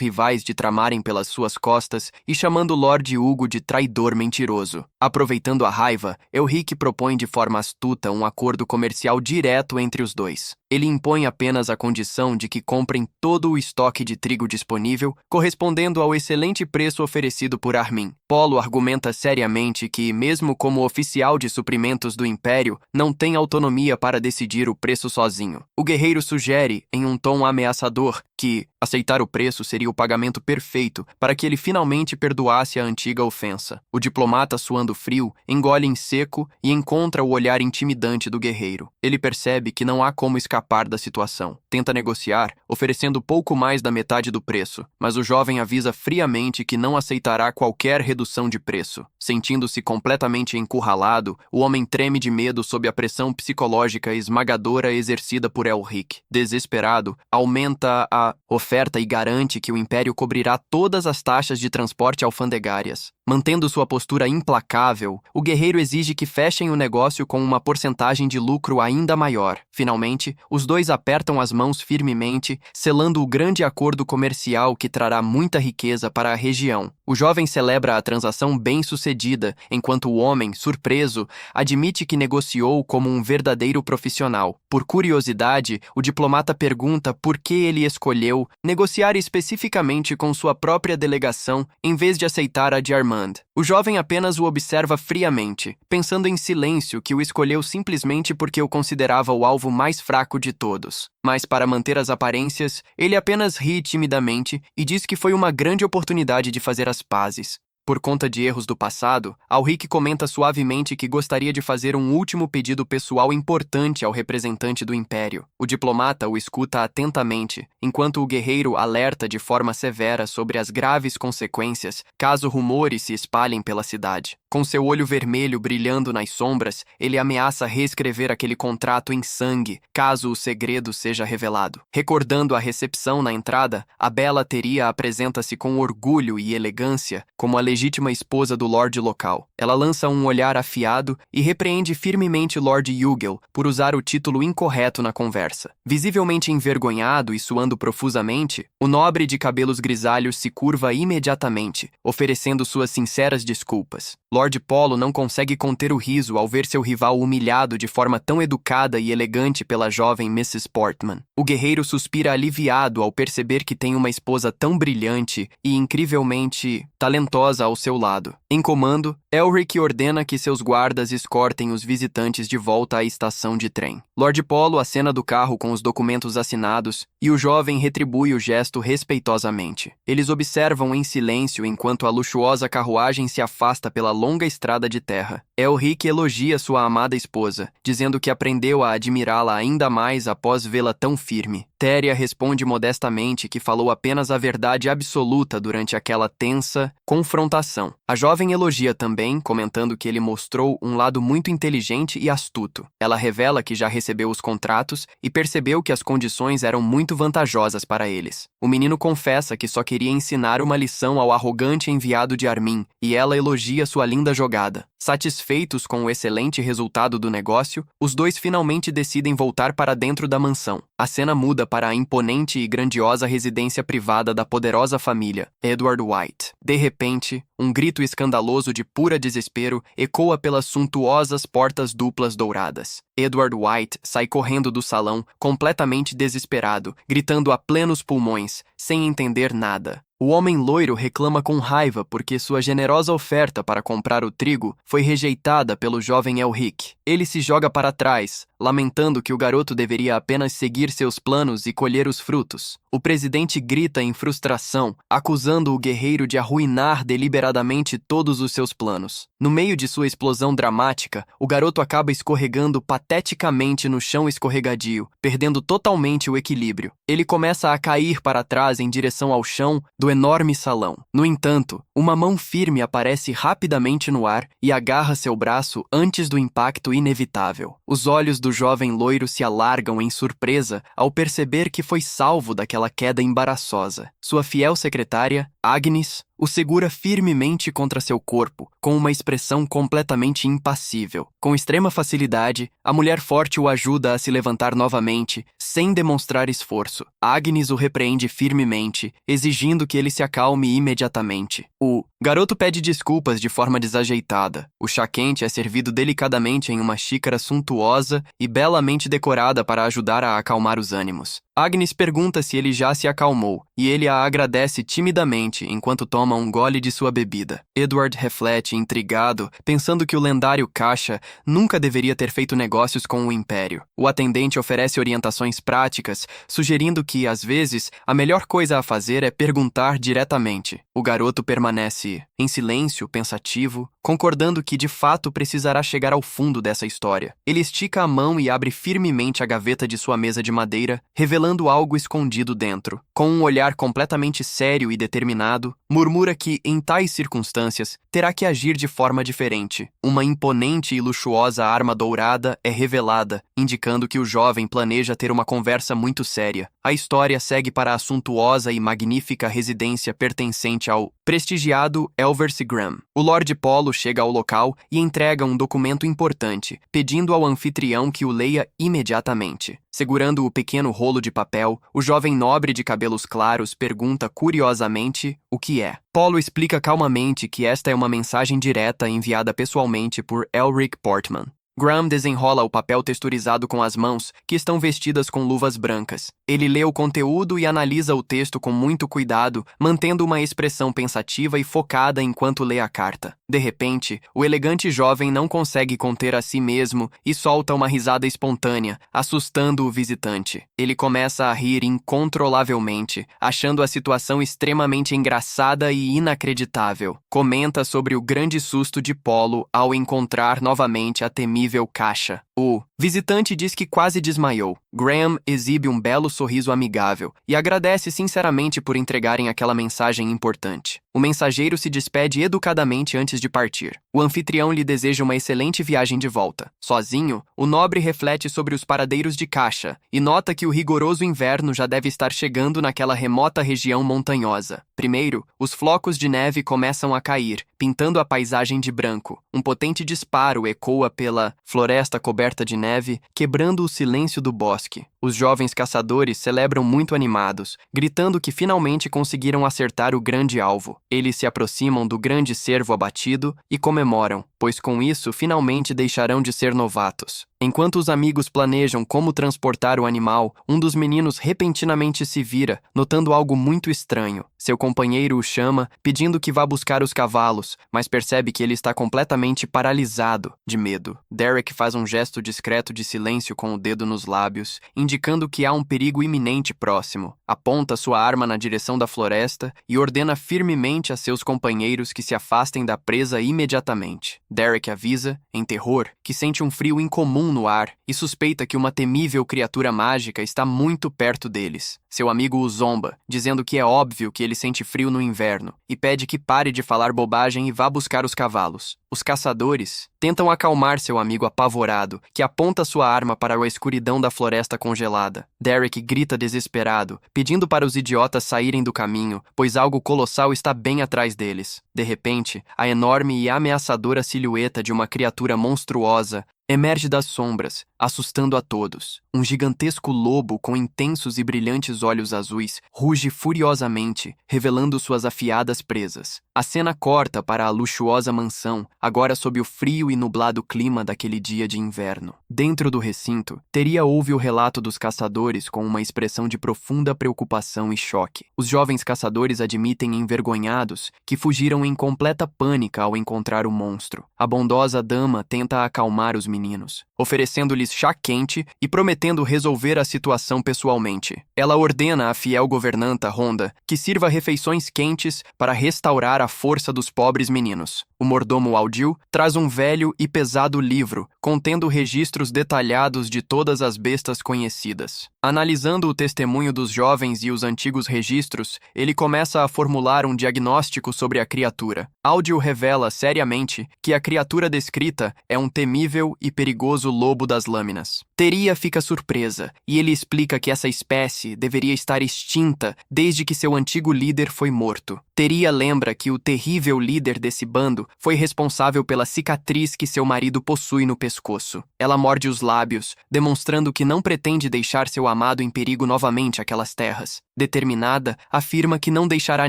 S1: rivais de tramarem pelas suas costas e chamando Lord Hugo de traidor mentiroso. Aproveitando a raiva, Elric propõe de forma astuta um acordo comercial direto entre os dois. Ele impõe apenas a condição de que comprem todo o estoque de trigo disponível, correspondendo ao excelente preço oferecido por Armin. Polo argumenta seriamente que, mesmo como oficial de suprimentos do Império, não tem autonomia para decidir o preço sozinho. O guerreiro sugere, em um tom ameaçador, que aceitar o preço seria o pagamento perfeito para que ele finalmente perdoasse a antiga ofensa. O diplomata, suando frio, engole em seco e encontra o olhar intimidante do guerreiro. Ele percebe que não há como escapar da situação. Tenta negociar, oferecendo pouco mais da metade do preço, mas o jovem avisa friamente que não aceitará qualquer redução de preço. Sentindo-se completamente encurralado, o homem treme de medo sob a pressão psicológica esmagadora exercida por Elric. Desesperado, aumenta a oferta e garante que o Império cobrirá todas as taxas de transporte alfandegárias. Mantendo sua postura implacável, o guerreiro exige que fechem o negócio com uma porcentagem de lucro ainda maior. Finalmente, os dois apertam as mãos firmemente, selando o grande acordo comercial que trará muita riqueza para a região. O jovem celebra a transação bem-sucedida, enquanto o homem, surpreso, admite que negociou como um verdadeiro profissional. Por curiosidade, o diplomata pergunta por que ele escolheu negociar especificamente com sua própria delegação em vez de aceitar a de Armand. O jovem apenas o observa friamente, pensando em silêncio que o escolheu simplesmente porque o considerava o alvo mais fraco de todos. Mas, para manter as aparências, ele apenas ri timidamente e diz que foi uma grande oportunidade de fazer as pazes. Por conta de erros do passado, Elric comenta suavemente que gostaria de fazer um último pedido pessoal importante ao representante do Império. O diplomata o escuta atentamente, enquanto o guerreiro alerta de forma severa sobre as graves consequências caso rumores se espalhem pela cidade. Com seu olho vermelho brilhando nas sombras, ele ameaça reescrever aquele contrato em sangue, caso o segredo seja revelado. Recordando a recepção na entrada, a bela Teria apresenta-se com orgulho e elegância, como a legítima esposa do Lorde local. Ela lança um olhar afiado e repreende firmemente Lord Yugel por usar o título incorreto na conversa. Visivelmente envergonhado e suando profusamente, o nobre de cabelos grisalhos se curva imediatamente, oferecendo suas sinceras desculpas. Lord Polo não consegue conter o riso ao ver seu rival humilhado de forma tão educada e elegante pela jovem Mrs. Portman. O guerreiro suspira aliviado ao perceber que tem uma esposa tão brilhante e incrivelmente talentosa ao seu lado. Em comando, Elric ordena que seus guardas escortem os visitantes de volta à estação de trem. Lord Polo acena do carro com os documentos assinados e o jovem retribui o gesto respeitosamente. Eles observam em silêncio enquanto a luxuosa carruagem se afasta pela longa estrada de terra. Elric elogia sua amada esposa, dizendo que aprendeu a admirá-la ainda mais após vê-la tão firme. Téria responde modestamente que falou apenas a verdade absoluta durante aquela tensa confrontação. A jovem elogia também, comentando que ele mostrou um lado muito inteligente e astuto. Ela revela que já recebeu os contratos e percebeu que as condições eram muito vantajosas para eles. O menino confessa que só queria ensinar uma lição ao arrogante enviado de Armin, e ela elogia sua linda jogada. Satisfeitos com o excelente resultado do negócio, os dois finalmente decidem voltar para dentro da mansão. A cena muda para a imponente e grandiosa residência privada da poderosa família, Edward White. De repente, um grito escandaloso de pura desespero ecoa pelas suntuosas portas duplas douradas. Edward White sai correndo do salão, completamente desesperado, gritando a plenos pulmões, sem entender nada. O homem loiro reclama com raiva porque sua generosa oferta para comprar o trigo foi rejeitada pelo jovem Elric. Ele se joga para trás, lamentando que o garoto deveria apenas seguir seus planos e colher os frutos. O presidente grita em frustração, acusando o guerreiro de arruinar deliberadamente todos os seus planos. No meio de sua explosão dramática, o garoto acaba escorregando pateticamente no chão escorregadio, perdendo totalmente o equilíbrio. Ele começa a cair para trás em direção ao chão do enorme salão. No entanto, uma mão firme aparece rapidamente no ar e agarra seu braço antes do impacto inevitável. Os olhos do jovem loiro se alargam em surpresa ao perceber que foi salvo daquela queda embaraçosa. Sua fiel secretária, Agnes, o segura firmemente contra seu corpo, com uma expressão completamente impassível. Com extrema facilidade, a mulher forte o ajuda a se levantar novamente, sem demonstrar esforço. Agnes o repreende firmemente, exigindo que ele se acalme imediatamente. O garoto pede desculpas de forma desajeitada. O chá quente é servido delicadamente em uma xícara suntuosa e belamente decorada para ajudar a acalmar os ânimos. Agnes pergunta se ele já se acalmou, e ele a agradece timidamente enquanto toma um gole de sua bebida. Edward reflete, intrigado, pensando que o lendário Caixa nunca deveria ter feito negócios com o Império. O atendente oferece orientações práticas, sugerindo que, às vezes, a melhor coisa a fazer é perguntar diretamente. O garoto permanece em silêncio, pensativo, concordando que de fato precisará chegar ao fundo dessa história. Ele estica a mão e abre firmemente a gaveta de sua mesa de madeira, revelando algo escondido dentro. Com um olhar completamente sério e determinado, murmura que, em tais circunstâncias, terá que agir de forma diferente. Uma imponente e luxuosa arma dourada é revelada, indicando que o jovem planeja ter uma conversa muito séria. A história segue para a suntuosa e magnífica residência pertencente ao prestigiado Elversy Graham. O Lord Polo chega ao local e entrega um documento importante, pedindo ao anfitrião que o leia imediatamente. Segurando o pequeno rolo de papel, o jovem nobre de cabelos claros pergunta curiosamente o que é. Polo explica calmamente que esta é uma mensagem direta enviada pessoalmente por Elric Portman. Graham desenrola o papel texturizado com as mãos, que estão vestidas com luvas brancas. Ele lê o conteúdo e analisa o texto com muito cuidado, mantendo uma expressão pensativa e focada enquanto lê a carta. De repente, o elegante jovem não consegue conter a si mesmo e solta uma risada espontânea, assustando o visitante. Ele começa a rir incontrolavelmente, achando a situação extremamente engraçada e inacreditável. Comenta sobre o grande susto de Polo ao encontrar novamente a temível Caixa. O visitante diz que quase desmaiou. Graham exibe um belo sorriso amigável e agradece sinceramente por entregarem aquela mensagem importante. O mensageiro se despede educadamente antes de partir. O anfitrião lhe deseja uma excelente viagem de volta. Sozinho, o nobre reflete sobre os paradeiros de Caixa e nota que o rigoroso inverno já deve estar chegando naquela remota região montanhosa. Primeiro, os flocos de neve começam a cair, pintando a paisagem de branco. Um potente disparo ecoa pela floresta coberta de neve, quebrando o silêncio do bosque. Os jovens caçadores celebram muito animados, gritando que finalmente conseguiram acertar o grande alvo. Eles se aproximam do grande cervo abatido e comemoram, pois com isso finalmente deixarão de ser novatos. Enquanto os amigos planejam como transportar o animal, um dos meninos repentinamente se vira, notando algo muito estranho. Seu companheiro o chama, pedindo que vá buscar os cavalos, mas percebe que ele está completamente paralisado de medo. Derek faz um gesto discreto de silêncio com o dedo nos lábios, indicando que há um perigo iminente próximo. Aponta sua arma na direção da floresta e ordena firmemente a seus companheiros que se afastem da presa imediatamente. Derek avisa, em terror, que sente um frio incomum no ar e suspeita que uma temível criatura mágica está muito perto deles. Seu amigo o zomba, dizendo que é óbvio que ele sente frio no inverno, e pede que pare de falar bobagem e vá buscar os cavalos. Os caçadores tentam acalmar seu amigo apavorado, que aponta sua arma para a escuridão da floresta congelada. Derek grita desesperado, pedindo para os idiotas saírem do caminho, pois algo colossal está bem atrás deles. De repente, a enorme e ameaçadora silhueta de uma criatura monstruosa emerge das sombras, assustando a todos. Um gigantesco lobo com intensos e brilhantes olhos azuis ruge furiosamente, revelando suas afiadas presas. A cena corta para a luxuosa mansão, agora sob o frio e nublado clima daquele dia de inverno. Dentro do recinto, Teria ouve o relato dos caçadores com uma expressão de profunda preocupação e choque. Os jovens caçadores admitem envergonhados que fugiram em completa pânica ao encontrar o monstro. A bondosa dama tenta acalmar os meninos, oferecendo-lhes chá quente e prometendo resolver a situação pessoalmente. Ela ordena à fiel governanta Rhonda que sirva refeições quentes para restaurar a força dos pobres meninos. O mordomo Aldil traz um velho e pesado livro contendo registros detalhados de todas as bestas conhecidas. Analisando o testemunho dos jovens e os antigos registros, ele começa a formular um diagnóstico sobre a criatura. Aldil revela seriamente que a criatura descrita é um temível e perigoso lobo das lâminas. Teria fica surpresa, e ele explica que essa espécie deveria estar extinta desde que seu antigo líder foi morto. Teria lembra que o terrível líder desse bando foi responsável pela cicatriz que seu marido possui no pescoço. Ela morde os lábios, demonstrando que não pretende deixar seu amado em perigo novamente aquelas terras. Determinada, afirma que não deixará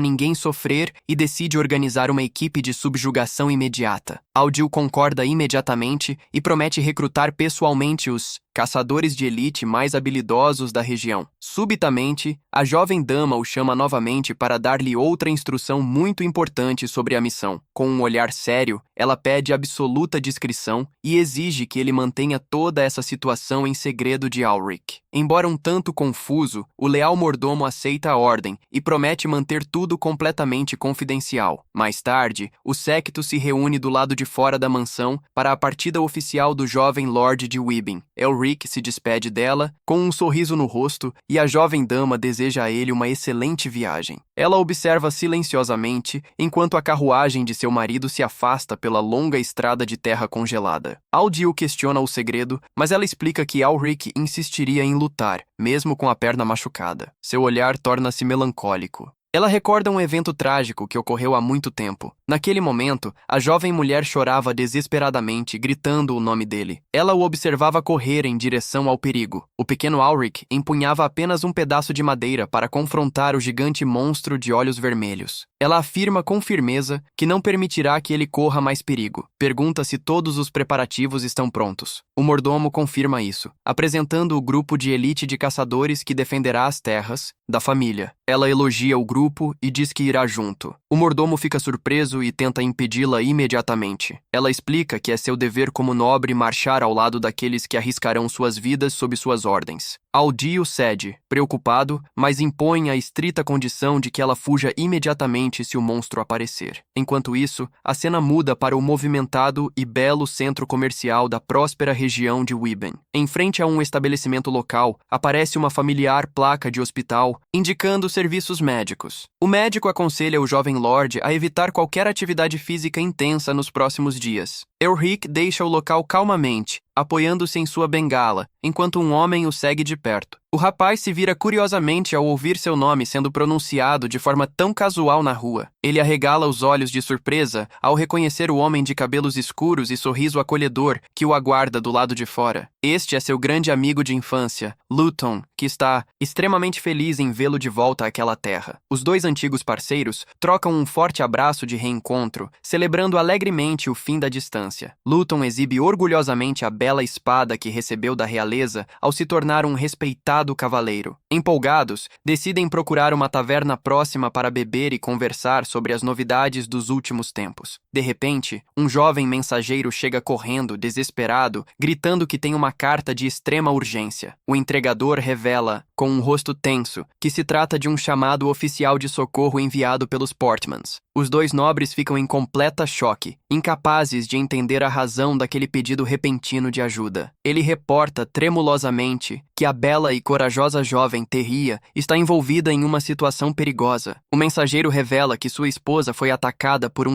S1: ninguém sofrer e decide organizar uma equipe de subjugação imediata. Aldil concorda imediatamente e promete recrutar pessoalmente os caçadores de elite mais habilidosos da região. Subitamente, a jovem dama o chama novamente para dar-lhe outra instrução muito importante sobre a missão. Com um olhar sério, ela pede absoluta discrição e exige que ele mantenha toda essa situação em segredo de Ulrich. Embora um tanto confuso, o leal mordomo aceita a ordem e promete manter tudo completamente confidencial. Mais tarde, o séquito se reúne do lado de fora da mansão para a partida oficial do jovem Lord de Webbing. Elric se despede dela, com um sorriso no rosto, e a jovem dama deseja a ele uma excelente viagem. Ela observa silenciosamente, enquanto a carruagem de seu marido se afasta pela longa estrada de terra congelada. Aldil questiona o segredo, mas ela explica que Ulrich insistiria em lutar, mesmo com a perna machucada. Seu olhar torna-se melancólico. Ela recorda um evento trágico que ocorreu há muito tempo. Naquele momento, a jovem mulher chorava desesperadamente, gritando o nome dele. Ela o observava correr em direção ao perigo. O pequeno Ulrich empunhava apenas um pedaço de madeira para confrontar o gigante monstro de olhos vermelhos. Ela afirma com firmeza que não permitirá que ele corra mais perigo. Pergunta se todos os preparativos estão prontos. O mordomo confirma isso, apresentando o grupo de elite de caçadores que defenderá as terras da família. Ela elogia o grupo e diz que irá junto. O mordomo fica surpreso e tenta impedi-la imediatamente. Ela explica que é seu dever como nobre marchar ao lado daqueles que arriscarão suas vidas sob suas ordens. Aldil cede, preocupado, mas impõe a estrita condição de que ela fuja imediatamente se o monstro aparecer. Enquanto isso, a cena muda para o movimentado e belo centro comercial da próspera região de Webbing. Em frente a um estabelecimento local, aparece uma familiar placa de hospital indicando serviços médicos. O médico aconselha o jovem Lord a evitar qualquer atividade física intensa nos próximos dias. Elric deixa o local calmamente, apoiando-se em sua bengala, enquanto um homem o segue de perto. O rapaz se vira curiosamente ao ouvir seu nome sendo pronunciado de forma tão casual na rua. Ele arregala os olhos de surpresa ao reconhecer o homem de cabelos escuros e sorriso acolhedor que o aguarda do lado de fora. Este é seu grande amigo de infância, Luton, que está extremamente feliz em vê-lo de volta àquela terra. Os dois antigos parceiros trocam um forte abraço de reencontro, celebrando alegremente o fim da distância. Luton exibe orgulhosamente a bela espada que recebeu da realeza ao se tornar um respeitado cavaleiro. Empolgados, decidem procurar uma taverna próxima para beber e conversar sobre as novidades dos últimos tempos. De repente, um jovem mensageiro chega correndo, desesperado, gritando que tem uma carta de extrema urgência. O entregador revela, com um rosto tenso, que se trata de um chamado oficial de socorro enviado pelos Portmans. Os dois nobres ficam em completa choque, incapazes de entender a razão daquele pedido repentino de ajuda. Ele reporta tremulosamente que a bela e corajosa jovem Terria está envolvida em uma situação perigosa. O mensageiro revela que sua esposa foi atacada por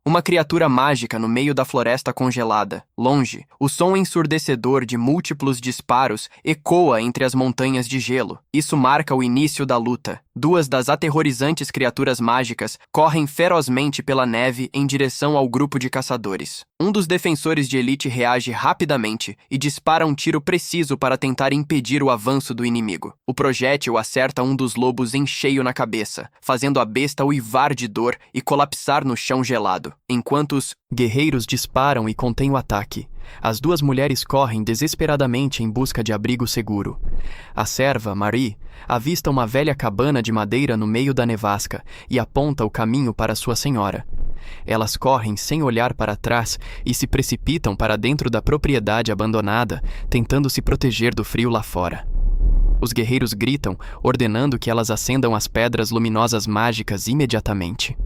S1: uma criatura mágica no meio da floresta congelada. Longe, o som ensurdecedor de múltiplos disparos ecoa entre as montanhas de gelo. Isso marca o início da luta. Duas das aterrorizantes criaturas mágicas correm ferozmente pela neve em direção ao grupo de caçadores. Um dos defensores de elite reage rapidamente e dispara um tiro preciso para tentar impedir o avanço do inimigo. O projétil acerta um dos lobos em cheio na cabeça, fazendo a besta uivar de dor e colapsar no chão gelado. Enquanto os guerreiros disparam e contêm o ataque, as duas mulheres correm desesperadamente em busca de abrigo seguro. A serva, Marie, avista uma velha cabana de madeira no meio da nevasca e aponta o caminho para sua senhora. Elas correm sem olhar para trás e se precipitam para dentro da propriedade abandonada, tentando se proteger do frio lá fora. Os guerreiros gritam, ordenando que elas acendam as pedras luminosas mágicas imediatamente.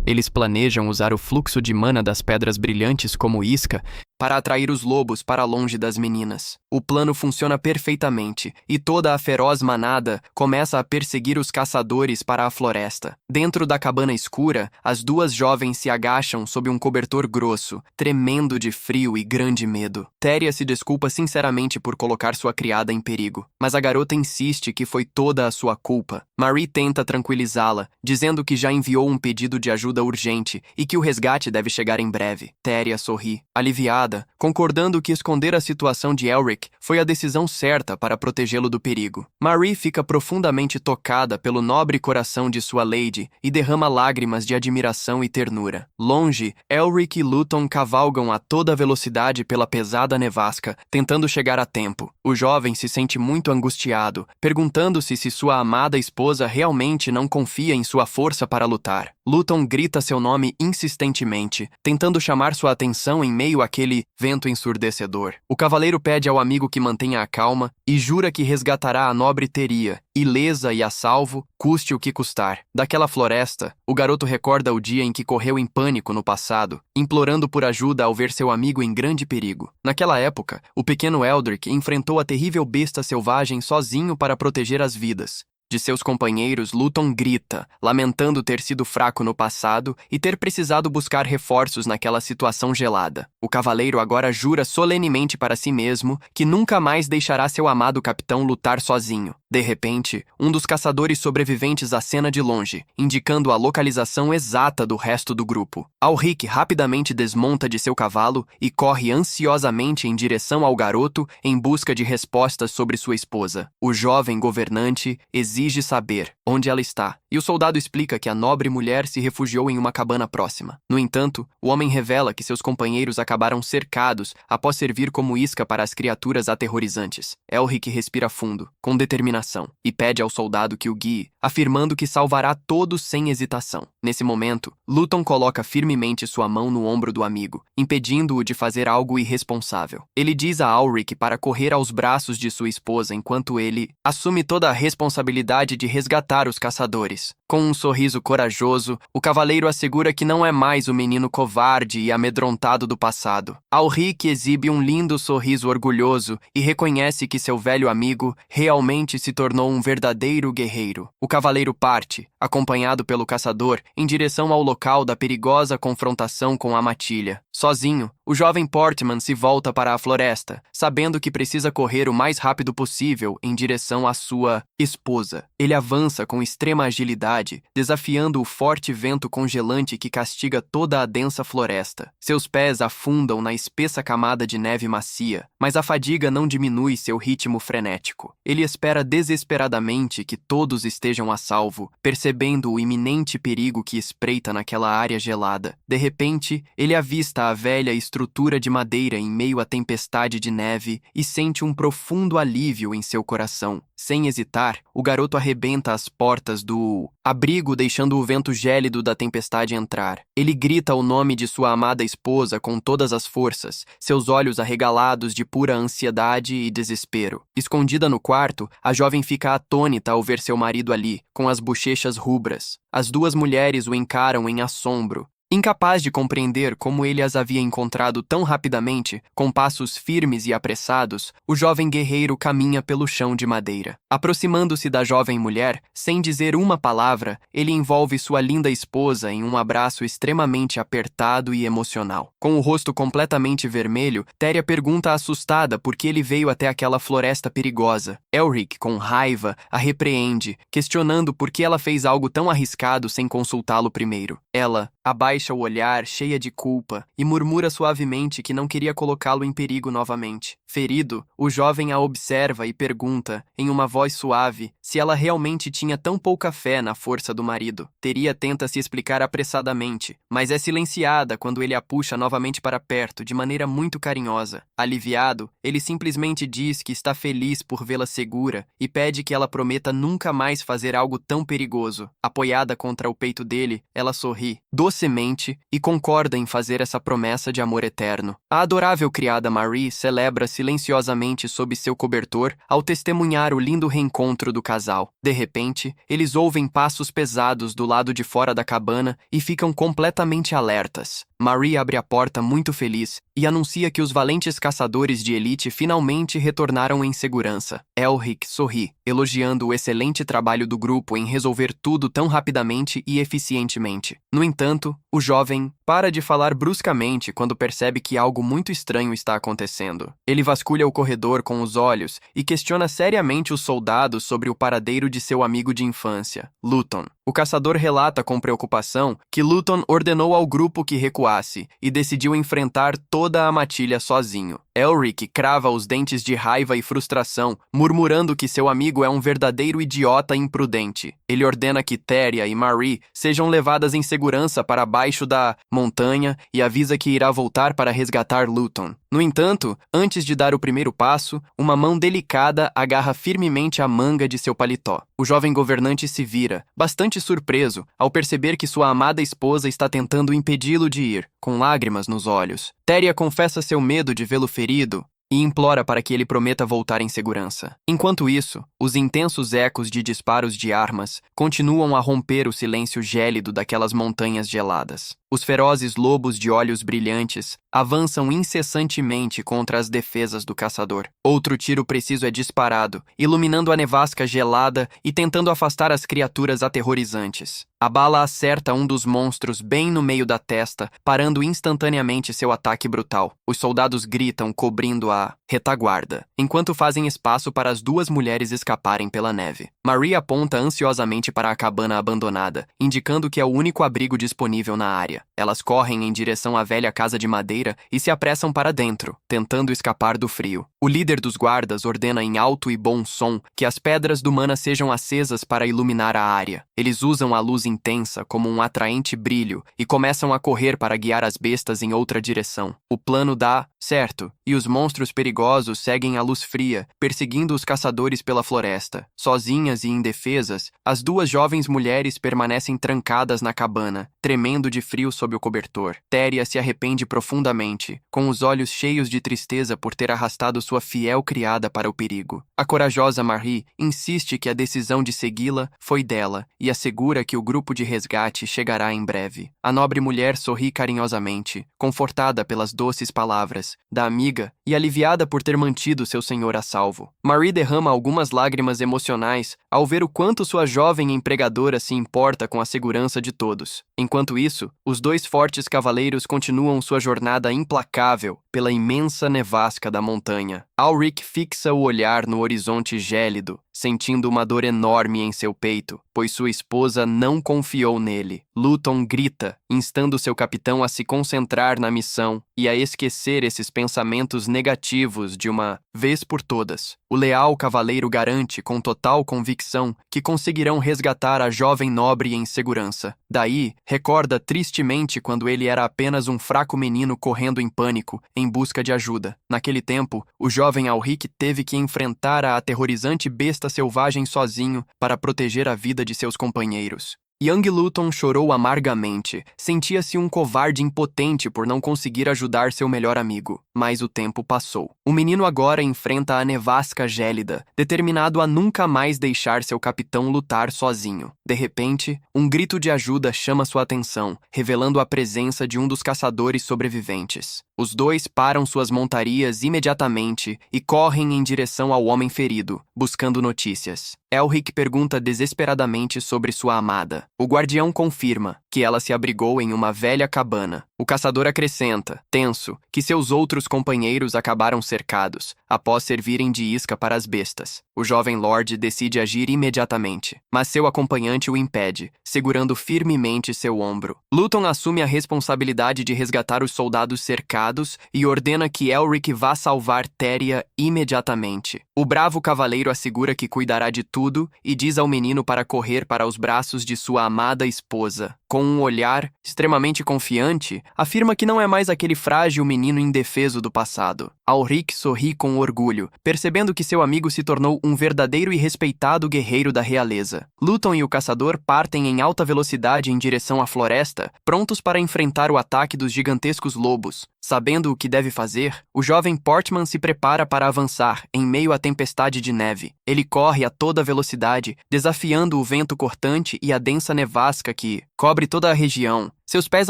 S1: Eles planejam usar o fluxo de mana das pedras brilhantes como isca para atrair os lobos para longe das meninas. O plano funciona perfeitamente e toda a feroz manada começa a perseguir os caçadores para a floresta. Dentro da cabana escura, as duas jovens se agacham sob um cobertor grosso, tremendo de frio e grande medo. Terria se desculpa sinceramente por colocar sua criada em perigo, mas a garota insiste que foi toda a sua culpa. Marie tenta tranquilizá-la, dizendo que já enviou um pedido de ajuda urgente e que o resgate deve chegar em breve. Terria sorri, aliviada, concordando que esconder a situação de Elric foi a decisão certa para protegê-lo do perigo. Marie fica profundamente tocada pelo nobre coração de sua lady e derrama lágrimas de admiração e ternura. Longe, Elric e Luton cavalgam a toda velocidade pela pesada nevasca, tentando chegar a tempo. O jovem se sente muito angustiado, perguntando-se se sua amada esposa realmente não confia em sua força para lutar. Luton grita seu nome insistentemente, tentando chamar sua atenção em meio àquele vento ensurdecedor. O cavaleiro pede ao amigo que mantenha a calma e jura que resgatará a nobre Terria, ilesa e a salvo, custe o que custar. Daquela floresta, o garoto recorda o dia em que correu em pânico no passado, implorando por ajuda ao ver seu amigo em grande perigo. Naquela época, o pequeno Eldrick enfrentou a terrível besta selvagem sozinho para proteger as vidas de seus companheiros. Luton grita, lamentando ter sido fraco no passado e ter precisado buscar reforços naquela situação gelada. O cavaleiro agora jura solenemente para si mesmo que nunca mais deixará seu amado capitão lutar sozinho. De repente, um dos caçadores sobreviventes acena de longe, indicando a localização exata do resto do grupo. Alric rapidamente desmonta de seu cavalo e corre ansiosamente em direção ao garoto em busca de respostas sobre sua esposa. O jovem governante exige saber onde ela está, e o soldado explica que a nobre mulher se refugiou em uma cabana próxima. No entanto, o homem revela que seus companheiros acabaram cercados após servir como isca para as criaturas aterrorizantes. Elric respira fundo, com determinação, e pede ao soldado que o guie, afirmando que salvará todos sem hesitação. Nesse momento, Luton coloca firmemente sua mão no ombro do amigo, impedindo-o de fazer algo irresponsável. Ele diz a Alric para correr aos braços de sua esposa enquanto ele assume toda a responsabilidade de resgatar os caçadores. Com um sorriso corajoso, o cavaleiro assegura que não é mais o menino covarde e amedrontado do passado. Alric exibe um lindo sorriso orgulhoso e reconhece que seu velho amigo realmente se tornou um verdadeiro guerreiro. O cavaleiro parte, acompanhado pelo caçador, em direção ao local da perigosa confrontação com a matilha. Sozinho, o jovem Portman se volta para a floresta, sabendo que precisa correr o mais rápido possível em direção à sua esposa. Ele avança com extrema agilidade, desafiando o forte vento congelante que castiga toda a densa floresta. Seus pés afundam na espessa camada de neve macia, mas a fadiga não diminui seu ritmo frenético. Ele espera desesperadamente que todos estejam a salvo, percebendo o iminente perigo que espreita naquela área gelada. De repente, ele avista a velha estrutura de madeira em meio à tempestade de neve e sente um profundo alívio em seu coração. Sem hesitar, o garoto arrebenta as portas do abrigo, deixando o vento gélido da tempestade entrar. Ele grita o nome de sua amada esposa com todas as forças, seus olhos arregalados de pura ansiedade e desespero. Escondida no quarto, a jovem fica atônita ao ver seu marido ali, com as bochechas rubras. As duas mulheres o encaram em assombro. Incapaz de compreender como ele as havia encontrado tão rapidamente, com passos firmes e apressados, o jovem guerreiro caminha pelo chão de madeira. Aproximando-se da jovem mulher, sem dizer uma palavra, ele envolve sua linda esposa em um abraço extremamente apertado e emocional. Com o rosto completamente vermelho, Téria pergunta assustada por que ele veio até aquela floresta perigosa. Elric, com raiva, a repreende, questionando por que ela fez algo tão arriscado sem consultá-lo primeiro. Ela abaixa o olhar, cheia de culpa, e murmura suavemente que não queria colocá-lo em perigo novamente. Ferido, o jovem a observa e pergunta, em uma voz suave, se ela realmente tinha tão pouca fé na força do marido. Teria tenta se explicar apressadamente, mas é silenciada quando ele a puxa novamente para perto, de maneira muito carinhosa. Aliviado, ele simplesmente diz que está feliz por vê-la segura e pede que ela prometa nunca mais fazer algo tão perigoso. Apoiada contra o peito dele, ela sorri docemente e concorda em fazer essa promessa de amor eterno. A adorável criada Marie celebra silenciosamente sob seu cobertor ao testemunhar o lindo reencontro do casal. De repente, eles ouvem passos pesados do lado de fora da cabana e ficam completamente alertas. Marie abre a porta muito feliz e anuncia que os valentes caçadores de elite finalmente retornaram em segurança. Elric sorri, elogiando o excelente trabalho do grupo em resolver tudo tão rapidamente e eficientemente. No entanto, o jovem para de falar bruscamente quando percebe que algo muito estranho está acontecendo. Ele vasculha o corredor com os olhos e questiona seriamente os soldados sobre o paradeiro de seu amigo de infância, Luton. O caçador relata com preocupação que Luton ordenou ao grupo que recuasse e decidiu enfrentar toda a matilha sozinho. Elric crava os dentes de raiva e frustração, murmurando que seu amigo é um verdadeiro idiota imprudente. Ele ordena que Téria e Marie sejam levadas em segurança para baixo da montanha e avisa que irá voltar para resgatar Luton. No entanto, antes de dar o primeiro passo, uma mão delicada agarra firmemente a manga de seu paletó. O jovem governante se vira, bastante surpreso, ao perceber que sua amada esposa está tentando impedi-lo de ir, com lágrimas nos olhos. Téria confessa seu medo de vê-lo ferido e implora para que ele prometa voltar em segurança. Enquanto isso, os intensos ecos de disparos de armas continuam a romper o silêncio gélido daquelas montanhas geladas. Os ferozes lobos de olhos brilhantes avançam incessantemente contra as defesas do caçador. Outro tiro preciso é disparado, iluminando a nevasca gelada e tentando afastar as criaturas aterrorizantes. A bala acerta um dos monstros bem no meio da testa, parando instantaneamente seu ataque brutal. Os soldados gritam, cobrindo a retaguarda, enquanto fazem espaço para as duas mulheres escaparem pela neve. Marie aponta ansiosamente para a cabana abandonada, indicando que é o único abrigo disponível na área. Elas correm em direção à velha casa de madeira e se apressam para dentro, tentando escapar do frio. O líder dos guardas ordena em alto e bom som que as pedras do mana sejam acesas para iluminar a área. Eles usam a luz intensa como um atraente brilho e começam a correr para guiar as bestas em outra direção. O plano dá certo, e os monstros perigosos seguem a luz fria, perseguindo os caçadores pela floresta. Sozinhas e indefesas, as duas jovens mulheres permanecem trancadas na cabana, tremendo de frio sob o cobertor. Téria se arrepende profundamente, com os olhos cheios de tristeza por ter arrastado sua fiel criada para o perigo. A corajosa Marie insiste que a decisão de segui-la foi dela e assegura que o grupo de resgate chegará em breve. A nobre mulher sorri carinhosamente, confortada pelas doces palavras da amiga e aliviada por ter mantido seu senhor a salvo. Marie derrama algumas lágrimas emocionais ao ver o quanto sua jovem empregadora se importa com a segurança de todos. Enquanto isso, os dois fortes cavaleiros continuam sua jornada implacável pela imensa nevasca da montanha. Alric fixa o olhar no horizonte gélido, sentindo uma dor enorme em seu peito, pois sua esposa não confiou nele. Luton grita, instando seu capitão a se concentrar na missão e a esquecer esses pensamentos negativos de uma vez por todas. O leal cavaleiro garante com total convicção que conseguirão resgatar a jovem nobre em segurança. Daí, recorda tristemente quando ele era apenas um fraco menino correndo em pânico, em busca de ajuda. Naquele tempo, o jovem Alric teve que enfrentar a aterrorizante besta selvagem sozinho para proteger a vida de seus companheiros. Young Luton chorou amargamente. Sentia-se um covarde impotente por não conseguir ajudar seu melhor amigo. Mas o tempo passou. O menino agora enfrenta a nevasca gélida, determinado a nunca mais deixar seu capitão lutar sozinho. De repente, um grito de ajuda chama sua atenção, revelando a presença de um dos caçadores sobreviventes. Os dois param suas montarias imediatamente e correm em direção ao homem ferido, buscando notícias. Elric pergunta desesperadamente sobre sua amada. O guardião confirma que ela se abrigou em uma velha cabana. O caçador acrescenta, tenso, que seus outros companheiros acabaram cercados, após servirem de isca para as bestas. O jovem Lord decide agir imediatamente, mas seu acompanhante o impede, segurando firmemente seu ombro. Luton assume a responsabilidade de resgatar os soldados cercados e ordena que Elric vá salvar Téria imediatamente. O bravo cavaleiro assegura que cuidará de tudo e diz ao menino para correr para os braços de sua amada esposa. Com um olhar extremamente confiante, afirma que não é mais aquele frágil menino indefeso do passado. Alric sorri com orgulho, percebendo que seu amigo se tornou um verdadeiro e respeitado guerreiro da realeza. Luton e o caçador partem em alta velocidade em direção à floresta, prontos para enfrentar o ataque dos gigantescos lobos. Sabendo o que deve fazer, o jovem Portman se prepara para avançar em meio à tempestade de neve. Ele corre a toda velocidade, desafiando o vento cortante e a densa nevasca que cobre toda a região. Seus pés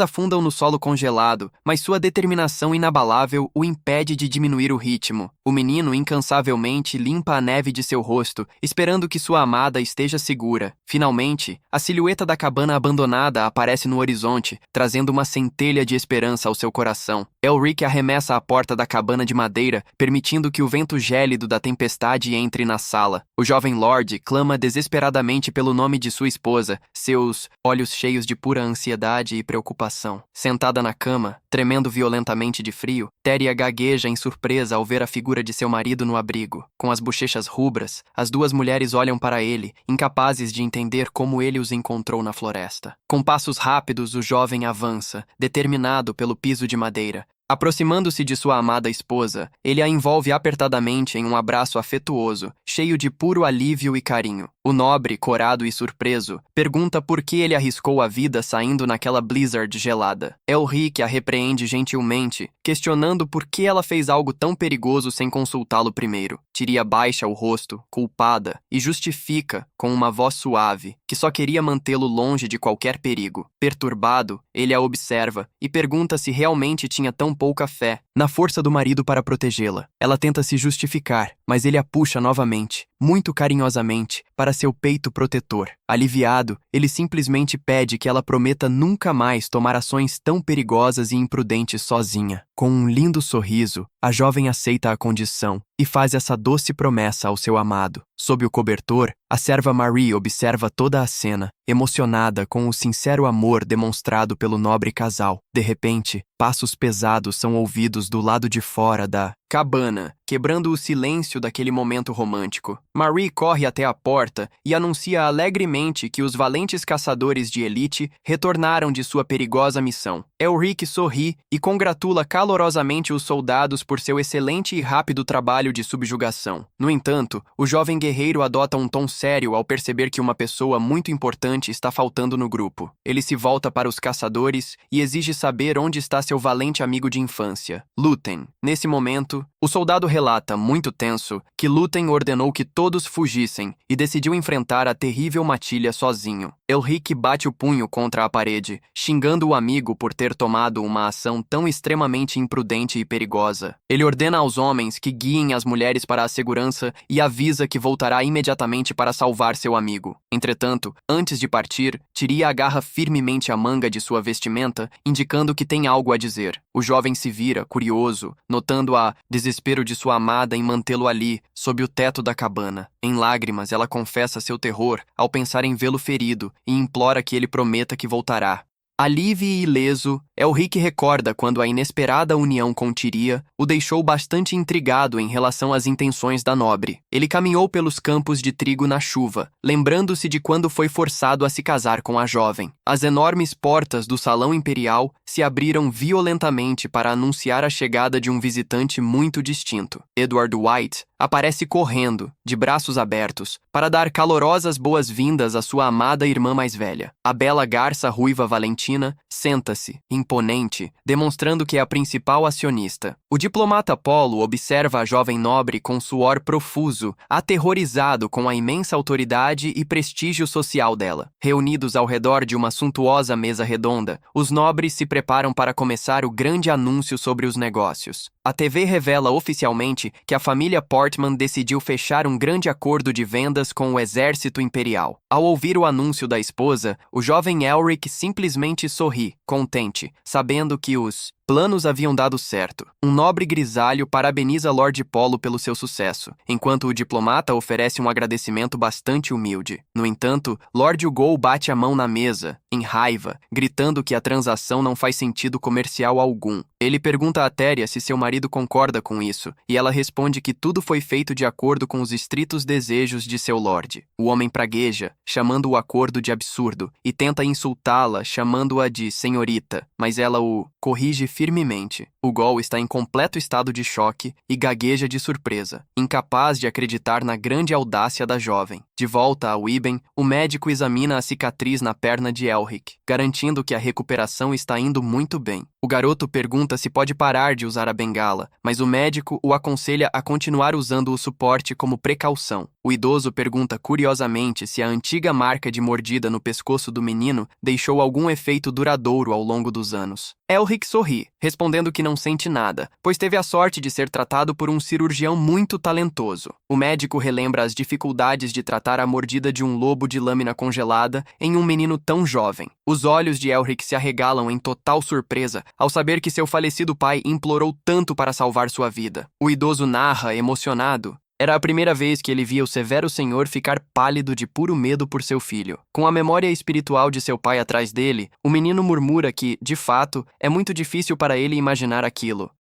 S1: afundam no solo congelado, mas sua determinação inabalável o impede de diminuir o ritmo. O menino incansavelmente limpa a neve de seu rosto, esperando que sua amada esteja segura. Finalmente, a silhueta da cabana abandonada aparece no horizonte, trazendo uma centelha de esperança ao seu coração. Elric arremessa a porta da cabana de madeira, permitindo que o vento gélido da tempestade entre na sala. O jovem Lord clama desesperadamente pelo nome de sua esposa, seus olhos cheios de pura ansiedade e preocupação. Sentada na cama, tremendo violentamente de frio, Téria gagueja em surpresa ao ver a figura de seu marido no abrigo. Com as bochechas rubras, as duas mulheres olham para ele, incapazes de entender como ele os encontrou na floresta. Com passos rápidos, o jovem avança, determinado pelo piso de madeira. Aproximando-se de sua amada esposa, ele a envolve apertadamente em um abraço afetuoso, cheio de puro alívio e carinho. O nobre, corado e surpreso, pergunta por que ele arriscou a vida saindo naquela blizzard gelada. Elric a repreende gentilmente, questionando por que ela fez algo tão perigoso sem consultá-lo primeiro. Tyria baixa o rosto, culpada, e justifica, com uma voz suave, que só queria mantê-lo longe de qualquer perigo. Perturbado, ele a observa e pergunta se realmente tinha tão pouca fé na força do marido para protegê-la. Ela tenta se justificar, mas ele a puxa novamente, muito carinhosamente, para seu peito protetor. Aliviado, ele simplesmente pede que ela prometa nunca mais tomar ações tão perigosas e imprudentes sozinha. Com um lindo sorriso, a jovem aceita a condição e faz essa doce promessa ao seu amado. Sob o cobertor, a serva Marie observa toda a cena, emocionada com o sincero amor demonstrado pelo nobre casal. De repente, passos pesados são ouvidos do lado de fora da cabana, quebrando o silêncio daquele momento romântico. Marie corre até a porta e anuncia alegremente que os valentes caçadores de elite retornaram de sua perigosa missão. Elric sorri e congratula calorosamente os soldados por seu excelente e rápido trabalho de subjugação. No entanto, o jovem guerreiro adota um tom sério ao perceber que uma pessoa muito importante está faltando no grupo. Ele se volta para os caçadores e exige saber onde está seu valente amigo de infância, Luthien. Nesse momento, o soldado relata, muito tenso, que Luthien ordenou que todos fugissem e decidiu enfrentar a terrível Matilda partilha sozinho. Elric bate o punho contra a parede, xingando o amigo por ter tomado uma ação tão extremamente imprudente e perigosa. Ele ordena aos homens que guiem as mulheres para a segurança e avisa que voltará imediatamente para salvar seu amigo. Entretanto, antes de partir, Tyria agarra firmemente a manga de sua vestimenta, indicando que tem algo a dizer. O jovem se vira, curioso, notando a desespero de sua amada em mantê-lo ali, sob o teto da cabana. Em lágrimas, ela confessa seu terror ao pensar em vê-lo ferido e implora que ele prometa que voltará. Alívio e ileso, Elric recorda quando a inesperada união com Tyria o deixou bastante intrigado em relação às intenções da nobre. Ele caminhou pelos campos de trigo na chuva, lembrando-se de quando foi forçado a se casar com a jovem. As enormes portas do salão imperial se abriram violentamente para anunciar a chegada de um visitante muito distinto. Edward White aparece correndo, de braços abertos, para dar calorosas boas-vindas à sua amada irmã mais velha. A bela garça ruiva Valentina senta-se, imponente, demonstrando que é a principal acionista. O diplomata Polo observa a jovem nobre com suor profuso, aterrorizado com a imensa autoridade e prestígio social dela. Reunidos ao redor de uma suntuosa mesa redonda, os nobres se preparam para começar o grande anúncio sobre os negócios. A TV revela oficialmente que a família Portman decidiu fechar um grande acordo de vendas com o exército imperial. Ao ouvir o anúncio da esposa, o jovem Elric simplesmente sorri, contente, sabendo que os planos haviam dado certo. Um nobre grisalho parabeniza Lord Polo pelo seu sucesso, enquanto o diplomata oferece um agradecimento bastante humilde. No entanto, Lord Hugo bate a mão na mesa, em raiva, gritando que a transação não faz sentido comercial algum. Ele pergunta a Téria se seu marido concorda com isso, e ela responde que tudo foi feito de acordo com os estritos desejos de seu lord. O homem pragueja, chamando o acordo de absurdo, e tenta insultá-la, chamando-a de senhorita, mas ela o corrige firmemente. Hugo está em completo estado de choque e gagueja de surpresa, incapaz de acreditar na grande audácia da jovem. De volta a Wibben, o médico examina a cicatriz na perna de Elric, garantindo que a recuperação está indo muito bem. O garoto pergunta se pode parar de usar a bengala, mas o médico o aconselha a continuar usando o suporte como precaução. O idoso pergunta curiosamente se a antiga marca de mordida no pescoço do menino deixou algum efeito duradouro ao longo dos anos. Elric sorri, respondendo que não sente nada, pois teve a sorte de ser tratado por um cirurgião muito talentoso. O médico relembra as dificuldades de tratar a mordida de um lobo de lâmina congelada em um menino tão jovem. Os olhos de Elric se arregalam em total surpresa ao saber que seu falecido pai implorou tanto para salvar sua vida. O idoso narra, emocionado: era a primeira vez que ele via o severo senhor ficar pálido de puro medo por seu filho. Com a memória espiritual de seu pai atrás dele, o menino murmura que, de fato, é muito difícil para ele imaginar aquilo.